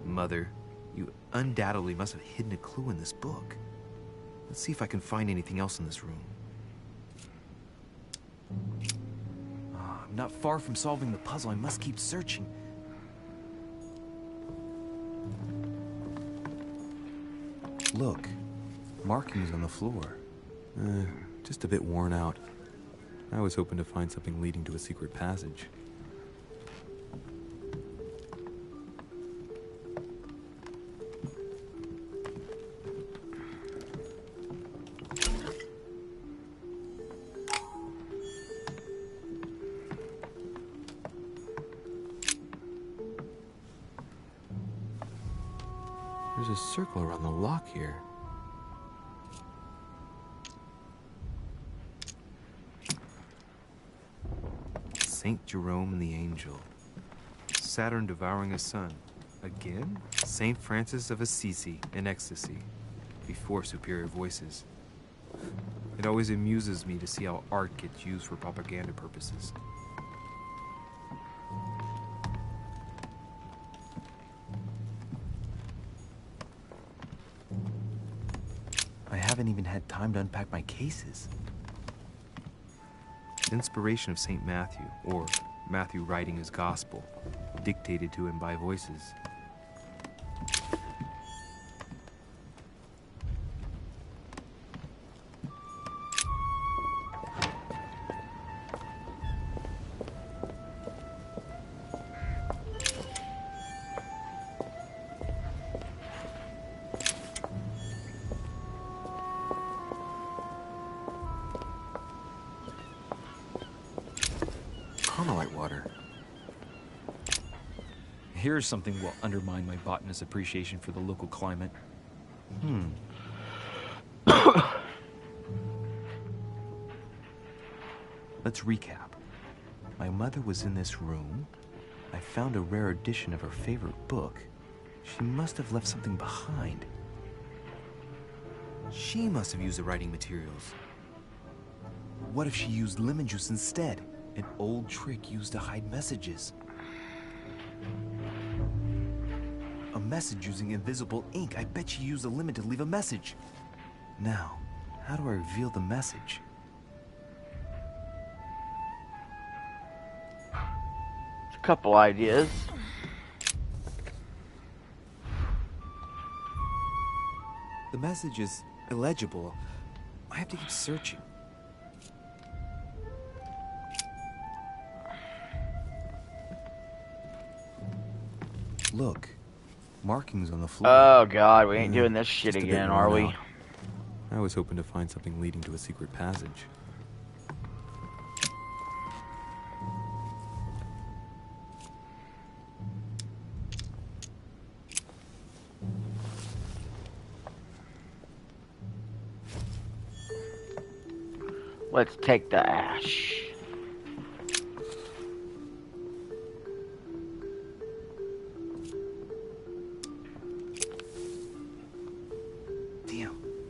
Mother, you undoubtedly must have hidden a clue in this book. Let's see if I can find anything else in this room. I'm not far from solving the puzzle. I must keep searching. Look, markings on the floor. Just a bit worn out. I was hoping to find something leading to a secret passage. There's a circle around the lock here. Saint Jerome and the Angel. Saturn devouring his son. Again? Saint Francis of Assisi in ecstasy. Before superior voices. It always amuses me to see how art gets used for propaganda purposes. haven't even had time to unpack my cases. Inspiration of St. Matthew, or Matthew writing his gospel, dictated to him by voices. Carmelite water. Here's something will undermine my botanist's appreciation for the local climate. Let's recap. My mother was in this room. I found a rare edition of her favorite book. She must have left something behind. She must have used the writing materials. What if she used lemon juice instead? An old trick used to hide messages. A message using invisible ink. I bet she used a lemon to leave a message. Now, how do I reveal the message? A couple ideas. The message is illegible. I have to keep searching. Look, markings on the floor. Oh god, we ain't doing this shit again, are we? I was hoping to find something leading to a secret passage. Let's take the ash.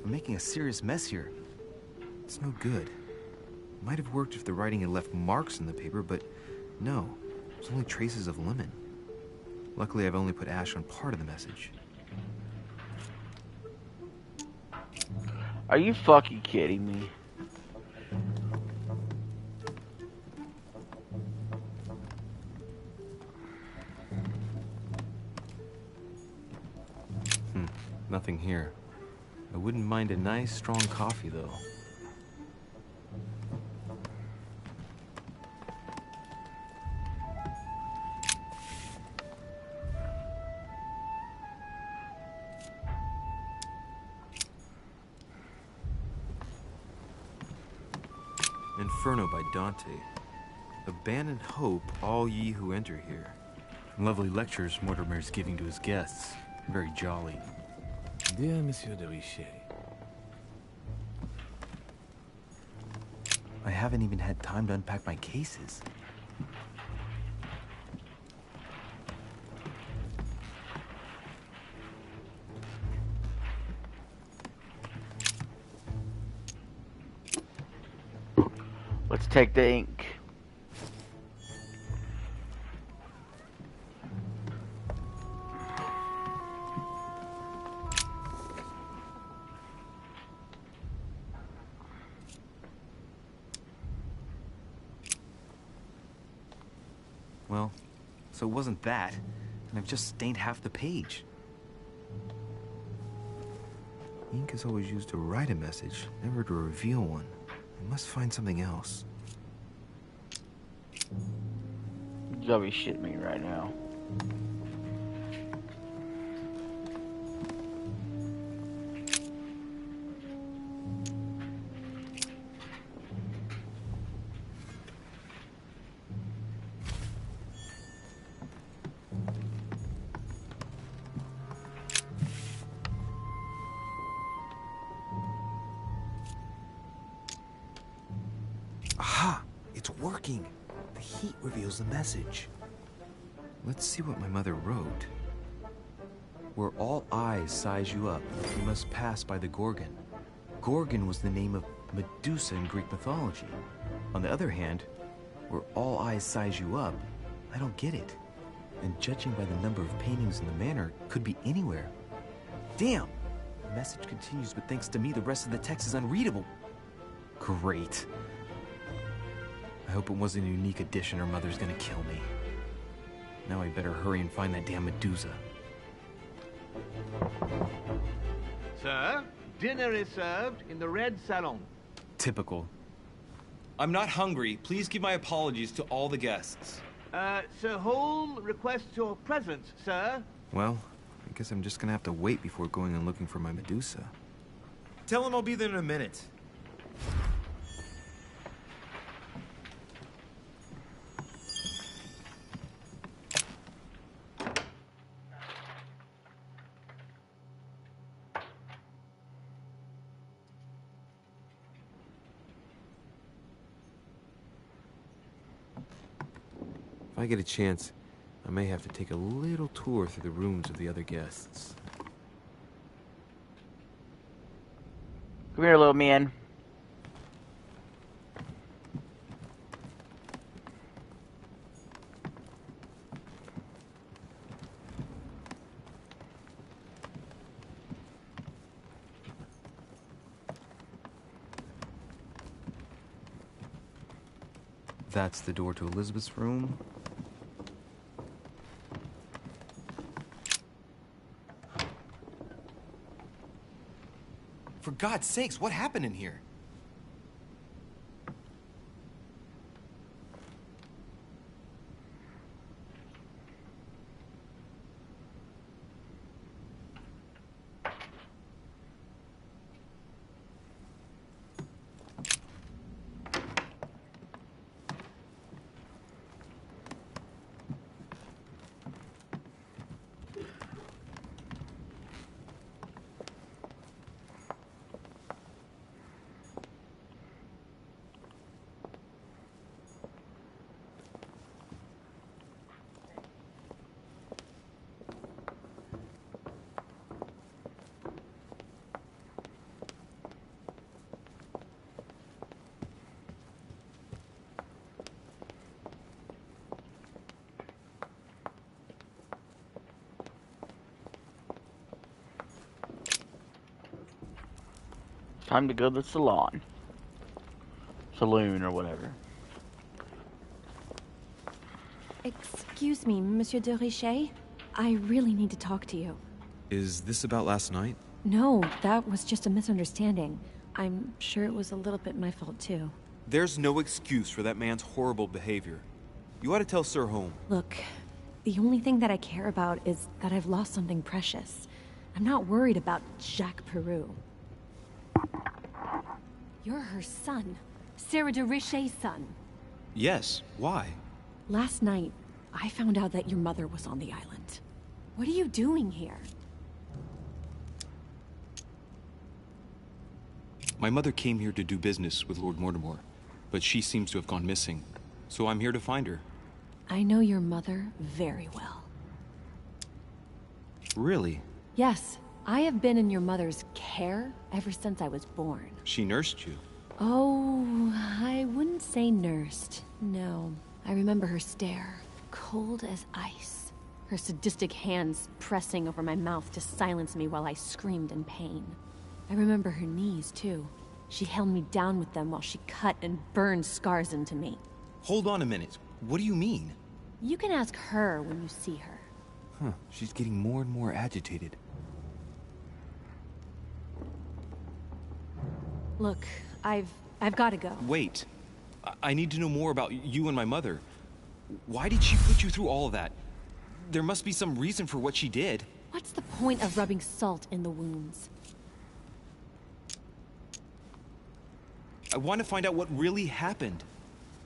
I'm making a serious mess here. It's no good. Might have worked if the writing had left marks in the paper, but no. There's only traces of lemon. Luckily, I've only put ash on part of the message. Are you fucking kidding me? Nothing here. I wouldn't mind a nice, strong coffee, though. Inferno by Dante. Abandon hope, all ye who enter here. Lovely lectures Mortimer's giving to his guests. Very jolly. Dear Monsieur de Richet. I haven't even had time to unpack my cases. Let's take the ink. Well, so it wasn't that, and I've just stained half the page. Ink is always used to write a message, never to reveal one. I must find something else. You gotta be shitting me right now. Aha! It's working! The heat reveals the message. Let's see what my mother wrote. Where all eyes size you up, you must pass by the Gorgon. Gorgon was the name of Medusa in Greek mythology. On the other hand, where all eyes size you up, I don't get it. And judging by the number of paintings in the manor, could be anywhere. Damn! The message continues, but thanks to me, the rest of the text is unreadable. Great. I hope it wasn't a unique edition or Mother's gonna kill me. Now I better hurry and find that damn Medusa. Sir, dinner is served in the red salon. Typical. I'm not hungry. Please give my apologies to all the guests. Sir Holm requests your presence, sir. Well, I guess I'm just gonna have to wait before going and looking for my Medusa. Tell him I'll be there in a minute. If I get a chance, I may have to take a little tour through the rooms of the other guests. Come here, little man. That's the door to Elizabeth's room. For God's sakes, what happened in here? Time to go to the salon. Saloon or whatever. Excuse me, Monsieur de Richet. I really need to talk to you. Is this about last night? No, that was just a misunderstanding. I'm sure it was a little bit my fault, too. There's no excuse for that man's horrible behavior. You ought to tell Sir Holm. Look, the only thing that I care about is that I've lost something precious. I'm not worried about Jacques Peru. You're her son. Sarah de Richet's son. Yes, why? Last night, I found out that your mother was on the island. What are you doing here? My mother came here to do business with Lord Mortimer, but she seems to have gone missing. So I'm here to find her. I know your mother very well. Really? Yes, I have been in your mother's care ever since I was born. She nursed you. Oh, I wouldn't say nursed. No. I remember her stare, cold as ice. Her sadistic hands pressing over my mouth to silence me while I screamed in pain. I remember her knees, too. She held me down with them while she cut and burned scars into me. Hold on a minute. What do you mean? You can ask her when you see her. Huh, she's getting more and more agitated. Look, I've got to go. Wait. I need to know more about you and my mother. Why did she put you through all of that? There must be some reason for what she did. What's the point of rubbing salt in the wounds? I want to find out what really happened.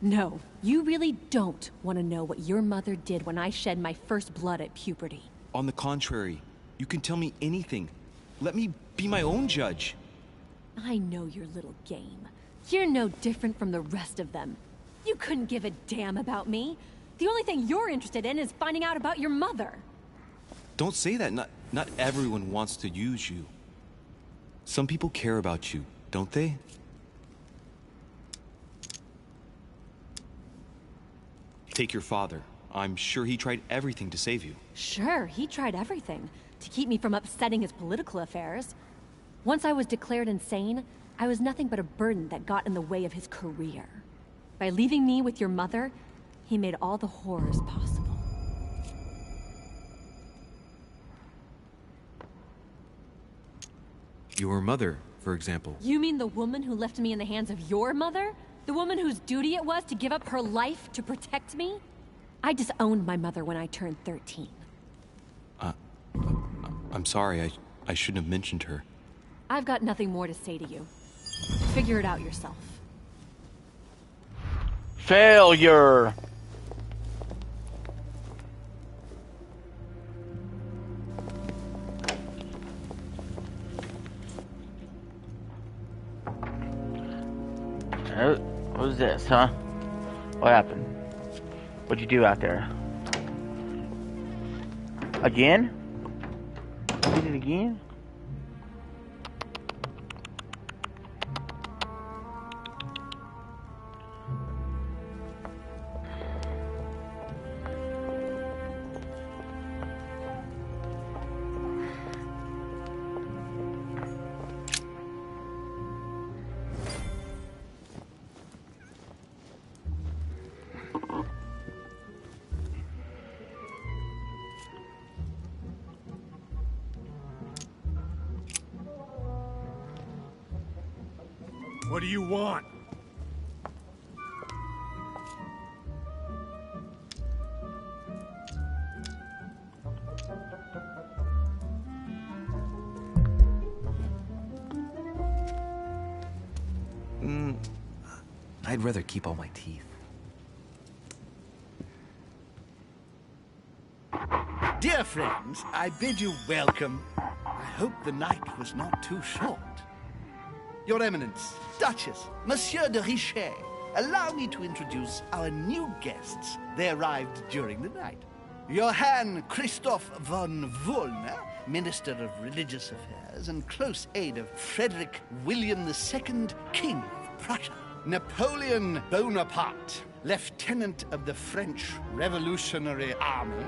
No, you really don't want to know what your mother did when I shed my first blood at puberty. On the contrary, you can tell me anything. Let me be my own judge. I know your little game. You're no different from the rest of them. You couldn't give a damn about me. The only thing you're interested in is finding out about your mother. Don't say that. Not everyone wants to use you. Some people care about you, don't they? Take your father. I'm sure he tried everything to save you. Sure, he tried everything to keep me from upsetting his political affairs. Once I was declared insane, I was nothing but a burden that got in the way of his career. By leaving me with your mother, he made all the horrors possible. Your mother, for example. You mean the woman who left me in the hands of your mother? The woman whose duty it was to give up her life to protect me? I disowned my mother when I turned 13. I'm sorry, I shouldn't have mentioned her. I've got nothing more to say to you. Figure it out yourself. Failure! What was this, huh? What happened? What'd you do out there? Again? Did it again? What do you want? I'd rather keep all my teeth. Dear friends, I bid you welcome. I hope the night was not too short. Your Eminence, Duchess, Monsieur de Richet, allow me to introduce our new guests. They arrived during the night. Johann Christoph von Wollner, Minister of Religious Affairs and close aide of Frederick William II, King of Prussia. Napoleon Bonaparte, Lieutenant of the French Revolutionary Army.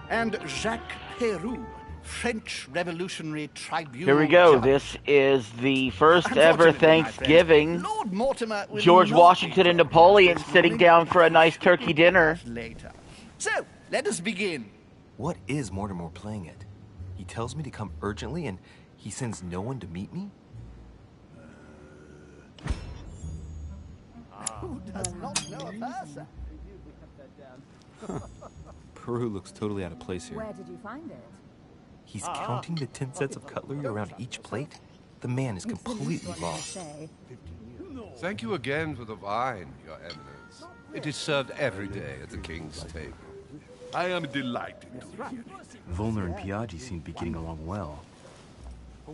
And Jacques Peroux, French Revolutionary Tribunal. Here we go. Judge. This is the first ever Thanksgiving. Lord Mortimer will George not Washington be and Napoleon this sitting morning. down for a nice turkey dinner. Later. So, let us begin. What is Mortimer playing at? He tells me to come urgently and he sends no one to meet me? Who does not know a person? Peru looks totally out of place here. Where did you find it? He's counting the 10 sets of cutlery around each plate? The man is completely lost. Thank you again for the wine, Your Eminence. It is served every day at the king's table. I am delighted to hear it. Volner and Piaggi seem to be getting along well.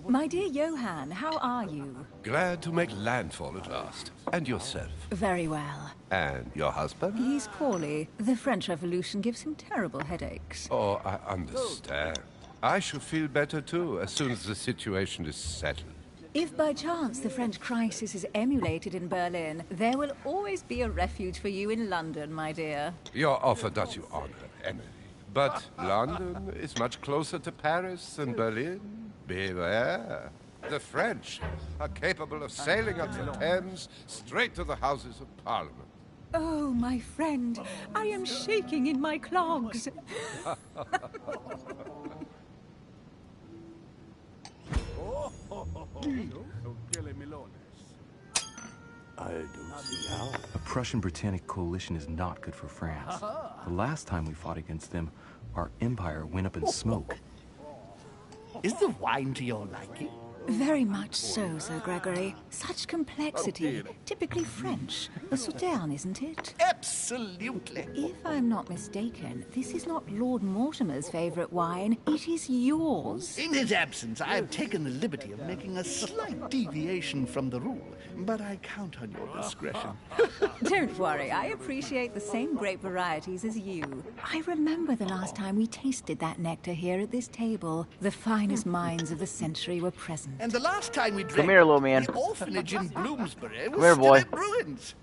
My dear Johann, how are you? Glad to make landfall at last. And yourself? Very well. And your husband? He's poorly. The French Revolution gives him terrible headaches. Oh, I understand. I shall feel better too, as soon as the situation is settled. If by chance the French crisis is emulated in Berlin, there will always be a refuge for you in London, my dear. Your offer does you honor, Emily. But London is much closer to Paris than Berlin. Beware. The French are capable of sailing up the Thames straight to the Houses of Parliament. Oh, my friend, I am shaking in my clogs. I don't see how. A Prussian-Britannic coalition is not good for France. The last time we fought against them, our empire went up in smoke. Is the wine to your liking? Very much so, Sir Gregory. Such complexity. Typically French. A Sauterne, isn't it? Absolutely. If I'm not mistaken, this is not Lord Mortimer's favourite wine. It is yours. In his absence, I have taken the liberty of making a slight deviation from the rule, but I count on your discretion. Don't worry, I appreciate the same grape varieties as you. I remember the last time we tasted that nectar here at this table. The finest minds of the century were present. And the last time we drank, Come here, little man. the orphanage in Bloomsbury was Come here, still boy. in ruins.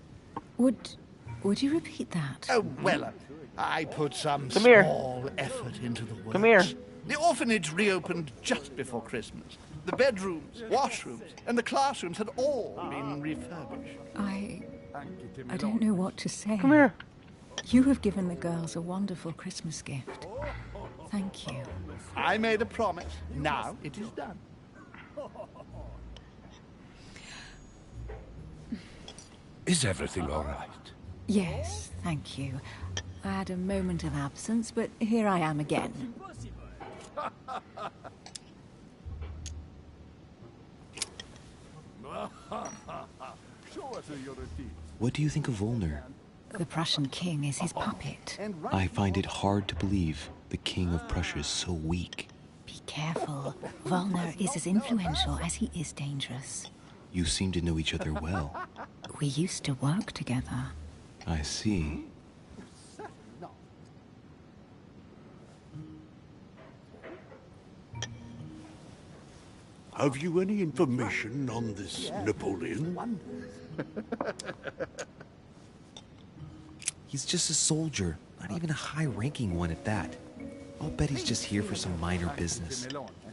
Would you repeat that? Oh, well, I put some Come here. small effort into the work. Come here. The orphanage reopened just before Christmas. The bedrooms, washrooms, and the classrooms had all been refurbished. I don't know what to say. Come here. You have given the girls a wonderful Christmas gift. Thank you. I made a promise. Now it is done. Is everything all right? Yes, thank you. I had a moment of absence, but here I am again. What do you think of Volner? The Prussian king is his puppet. I find it hard to believe the king of Prussia is so weak. Be careful. Volner is as influential as he is dangerous. You seem to know each other well. We used to work together. I see. Have you any information on this Napoleon? He's just a soldier, not even a high-ranking one at that. I'll bet he's just here for some minor business.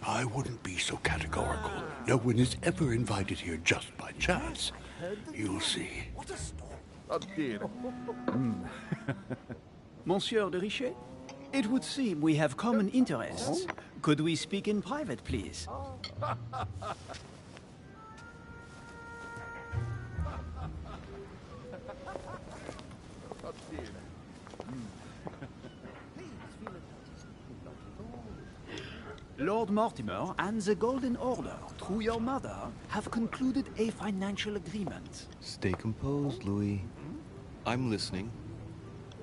I wouldn't be so categorical. No one is ever invited here just by chance. You'll see. Monsieur de Richet, it would seem we have common interests. Could we speak in private, please? Lord Mortimer and the Golden Order, through your mother, have concluded a financial agreement. Stay composed, Louis. I'm listening.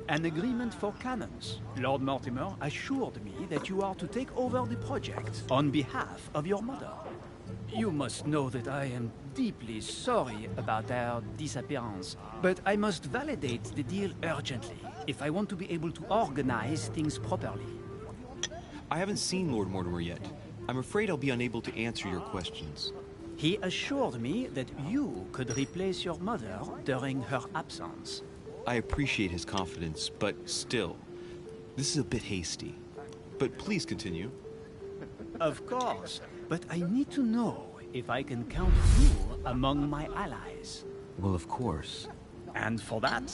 An agreement for cannons. Lord Mortimer assured me that you are to take over the project on behalf of your mother. You must know that I am deeply sorry about their disappearance, but I must validate the deal urgently if I want to be able to organize things properly. I haven't seen Lord Mortimer yet. I'm afraid I'll be unable to answer your questions. He assured me that you could replace your mother during her absence. I appreciate his confidence, but still, this is a bit hasty. But please continue. Of course, but I need to know if I can count you among my allies. Well, of course. And for that,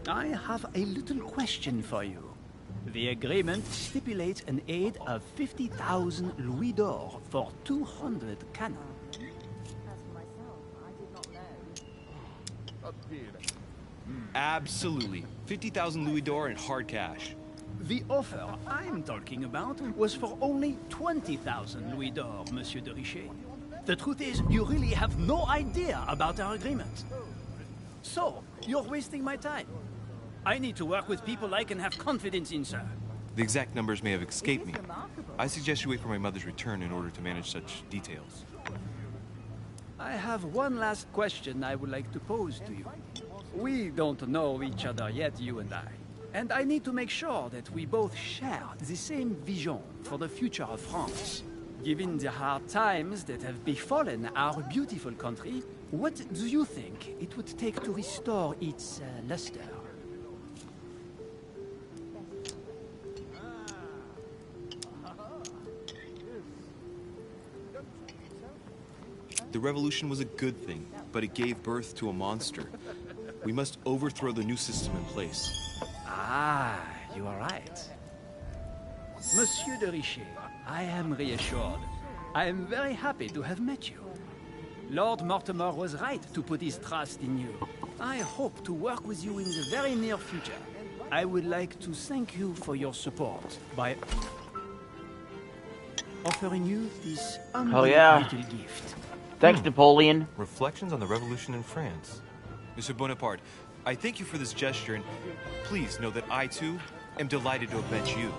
I have a little question for you. The agreement stipulates an aid of 50,000 louis d'or for 200 cannon. Absolutely. 50,000 louis d'or in hard cash. The offer I'm talking about was for only 20,000 louis d'or, Monsieur de Richet. The truth is, you really have no idea about our agreement. So, you're wasting my time. I need to work with people I can have confidence in, sir. The exact numbers may have escaped me. I suggest you wait for my mother's return in order to manage such details. I have one last question I would like to pose to you. We don't know each other yet, you and I. And I need to make sure that we both share the same vision for the future of France. Given the hard times that have befallen our beautiful country, what do you think it would take to restore its luster? The revolution was a good thing, but it gave birth to a monster. We must overthrow the new system in place. Ah, you are right. Monsieur de Richet, I am reassured. I am very happy to have met you. Lord Mortimer was right to put his trust in you. I hope to work with you in the very near future. I would like to thank you for your support by offering you this little gift. Thanks, Napoleon. Reflections on the Revolution in France. Monsieur Bonaparte, I thank you for this gesture, and please know that I, too, am delighted to have met you.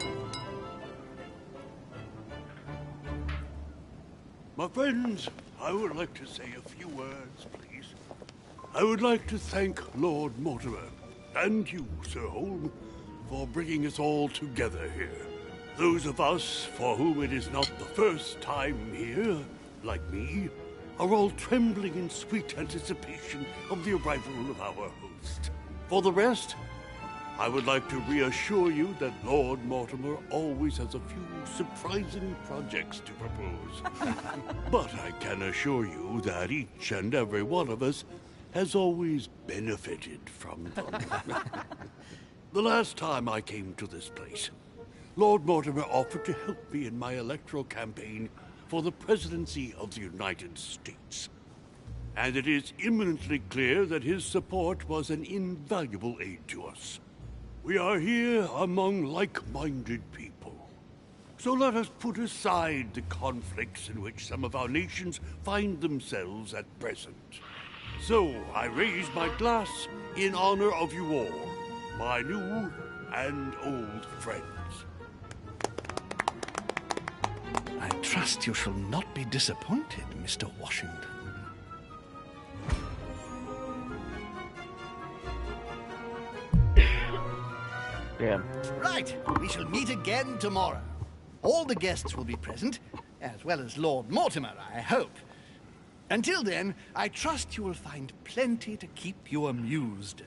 My friends, I would like to say a few words, please. I would like to thank Lord Mortimer, and you, Sir Holm, for bringing us all together here. Those of us for whom it is not the first time here, like me, are all trembling in sweet anticipation of the arrival of our host. For the rest, I would like to reassure you that Lord Mortimer always has a few surprising projects to propose. But I can assure you that each and every one of us has always benefited from them. The last time I came to this place, Lord Mortimer offered to help me in my electoral campaign for the presidency of the United States. And it is imminently clear that his support was an invaluable aid to us. We are here among like-minded people. So let us put aside the conflicts in which some of our nations find themselves at present. So I raise my glass in honor of you all, my new and old friends. I trust you shall not be disappointed, Mr. Washington. Yeah. Right, we shall meet again tomorrow. All the guests will be present, as well as Lord Mortimer, I hope. Until then, I trust you will find plenty to keep you amused.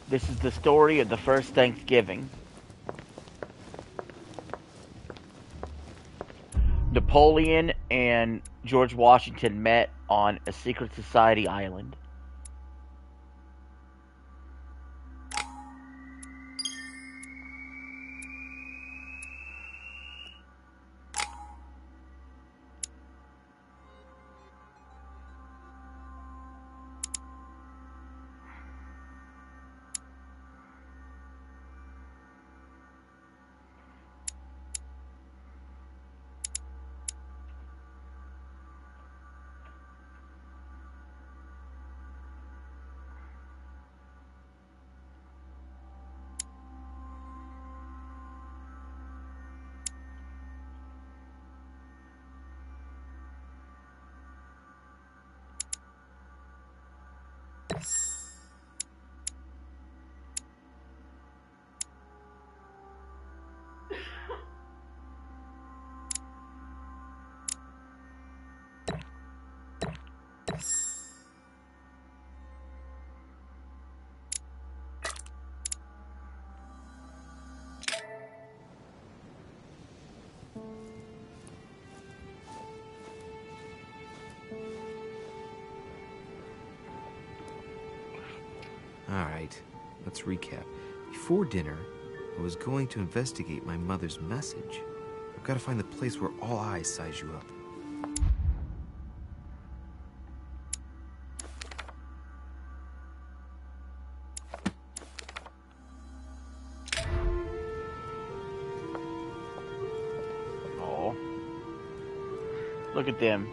This is the story of the first Thanksgiving. Napoleon and George Washington met on a secret society island. Alright, let's recap. Before dinner, I was going to investigate my mother's message. I've got to find the place where all eyes size you up. Oh. Look at them.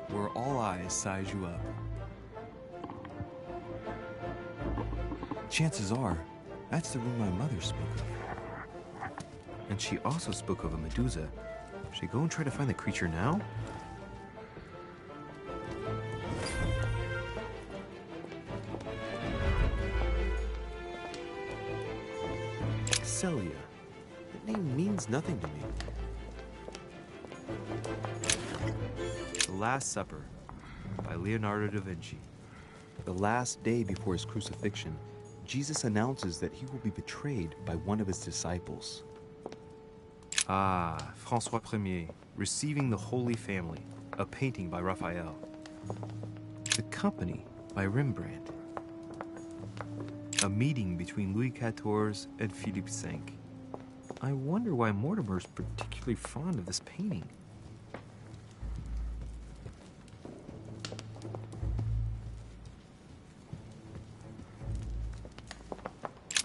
Where all eyes size you up. Chances are, that's the room my mother spoke of. And she also spoke of a Medusa. Should I go and try to find the creature now? Celia. That name means nothing to me. The Last Supper by Leonardo da Vinci. The last day before his crucifixion, Jesus announces that he will be betrayed by one of his disciples. Ah, François Ier, Receiving the Holy Family, a painting by Raphael. The Company by Rembrandt. A meeting between Louis XIV and Philippe V. I wonder why Mortimer's particularly fond of this painting.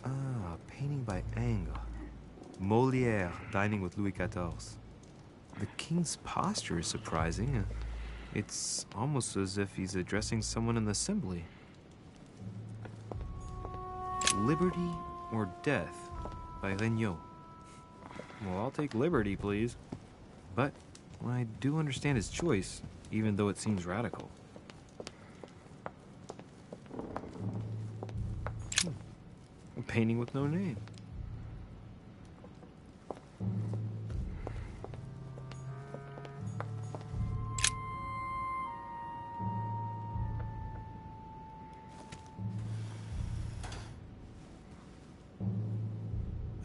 Ah, painting by Ingres. Molière dining with Louis XIV. The king's posture is surprising. It's almost as if he's addressing someone in the assembly. Liberty or Death by Regnault. Well, I'll take liberty, please. But I do understand his choice, even though it seems radical. A painting with no name.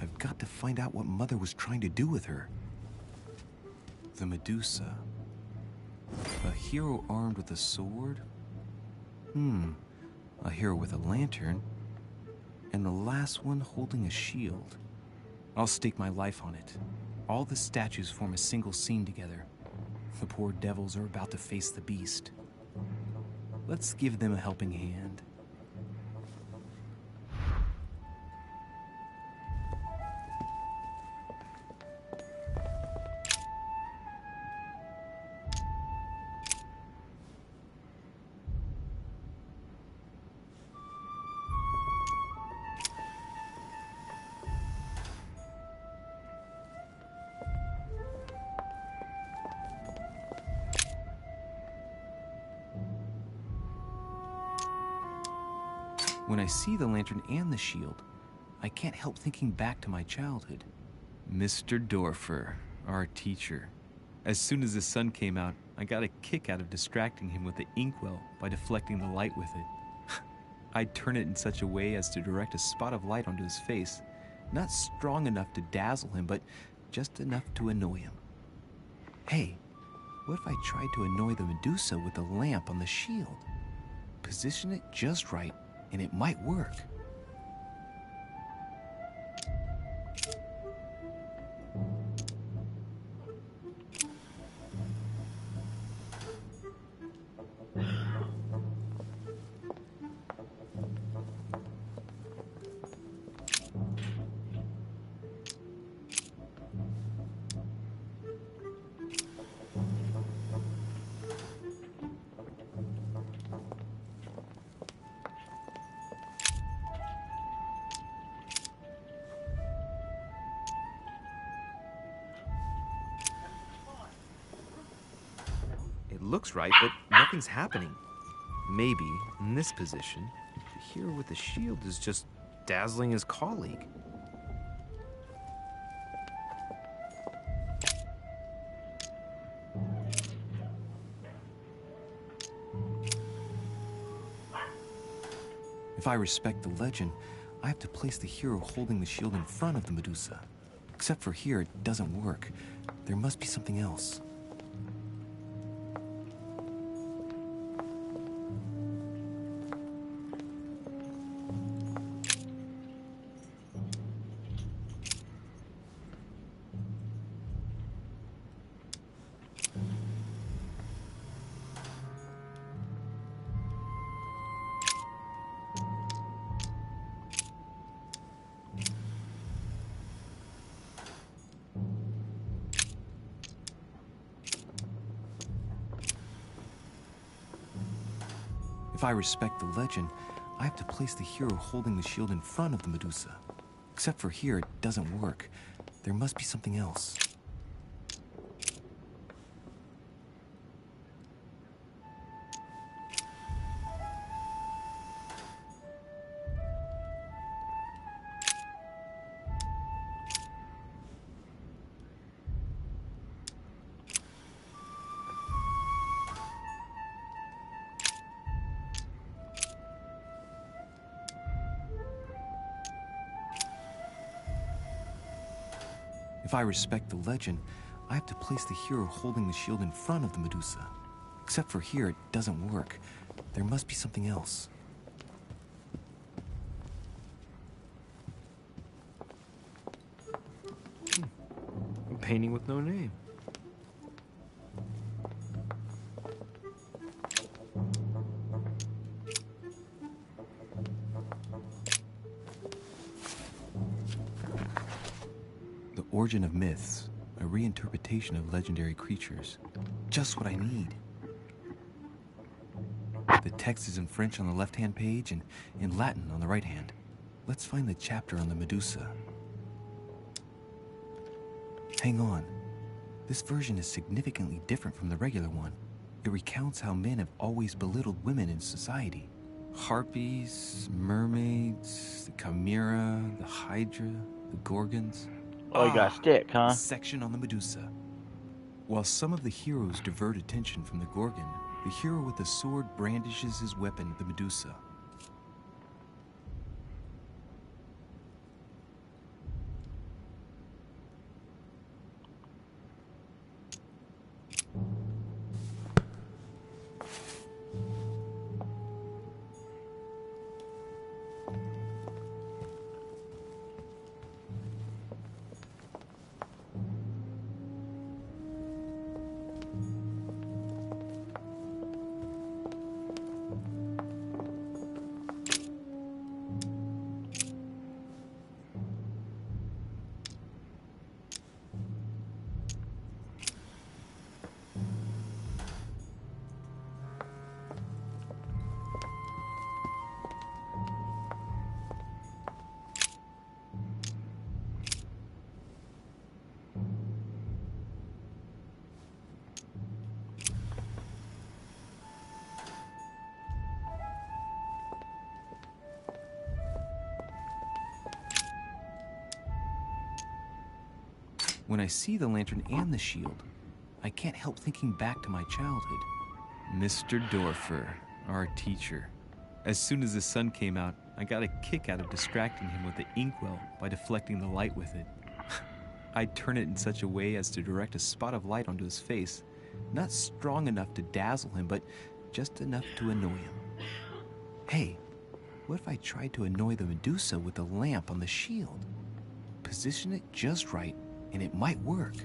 I've got to find out what Mother was trying to do with her. The Medusa. A hero armed with a sword? A hero with a lantern. And the last one holding a shield. I'll stake my life on it. All the statues form a single scene together. The poor devils are about to face the beast. Let's give them a helping hand. When I see the lantern and the shield, I can't help thinking back to my childhood. Mr. Dorfer, our teacher. As soon as the sun came out, I got a kick out of distracting him with the inkwell by deflecting the light with it. I'd turn it in such a way as to direct a spot of light onto his face, not strong enough to dazzle him, but just enough to annoy him. Hey, what if I tried to annoy the Medusa with the lamp on the shield? Position it just right, and it might work. It looks right, but nothing's happening. Maybe, in this position, the hero with the shield is just dazzling his colleague. If I respect the legend, I have to place the hero holding the shield in front of the Medusa. Except for here, it doesn't work. There must be something else. If I respect the legend, I have to place the hero holding the shield in front of the Medusa. Except for here, it doesn't work. There must be something else. If I respect the legend, I have to place the hero holding the shield in front of the Medusa. Except for here, it doesn't work. There must be something else. painting with no name. The Origin of Myths, a reinterpretation of legendary creatures. Just what I need. The text is in French on the left-hand page and in Latin on the right hand. Let's find the chapter on the Medusa. Hang on. This version is significantly different from the regular one. It recounts how men have always belittled women in society. Harpies, mermaids, the Chimera, the Hydra, the Gorgons. Oh, you got a stick, huh? A section on the Medusa. While some of the heroes divert attention from the Gorgon, the hero with the sword brandishes his weapon at the Medusa. When I see the lantern and the shield, I can't help thinking back to my childhood. Mr. Dorfer, our teacher. As soon as the sun came out, I got a kick out of distracting him with the inkwell by deflecting the light with it. I'd turn it in such a way as to direct a spot of light onto his face, not strong enough to dazzle him, but just enough to annoy him. Hey, what if I tried to annoy the Medusa with the lamp on the shield? Position it just right, and it might work.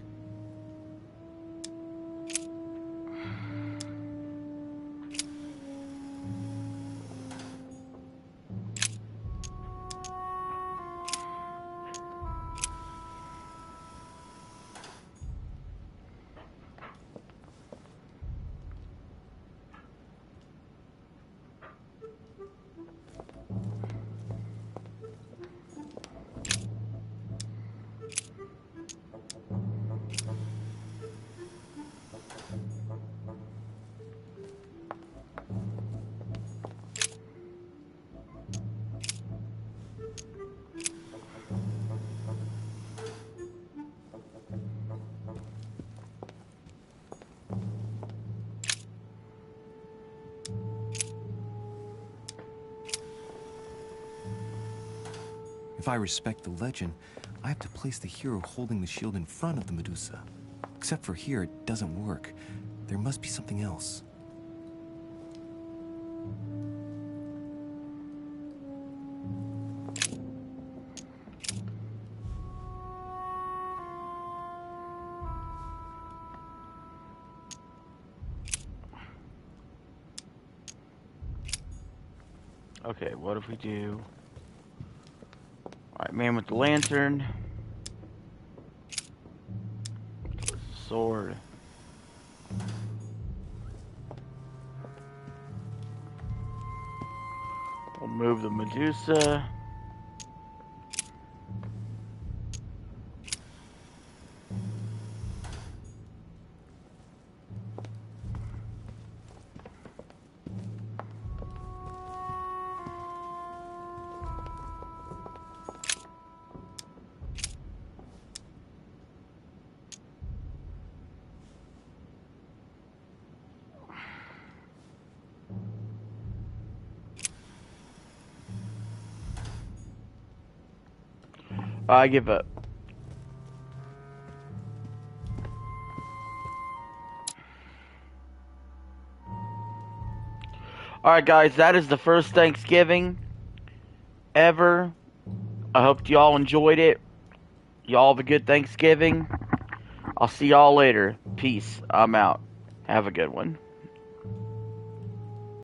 If I respect the legend, I have to place the hero holding the shield in front of the Medusa. Except for here, it doesn't work. There must be something else. Okay, what if we do... Alright, man with the lantern. Sword. We'll move the Medusa. I give up. Alright guys, that is the first Thanksgiving ever. I hope y'all enjoyed it. Y'all have a good Thanksgiving. I'll see y'all later. Peace. I'm out. Have a good one.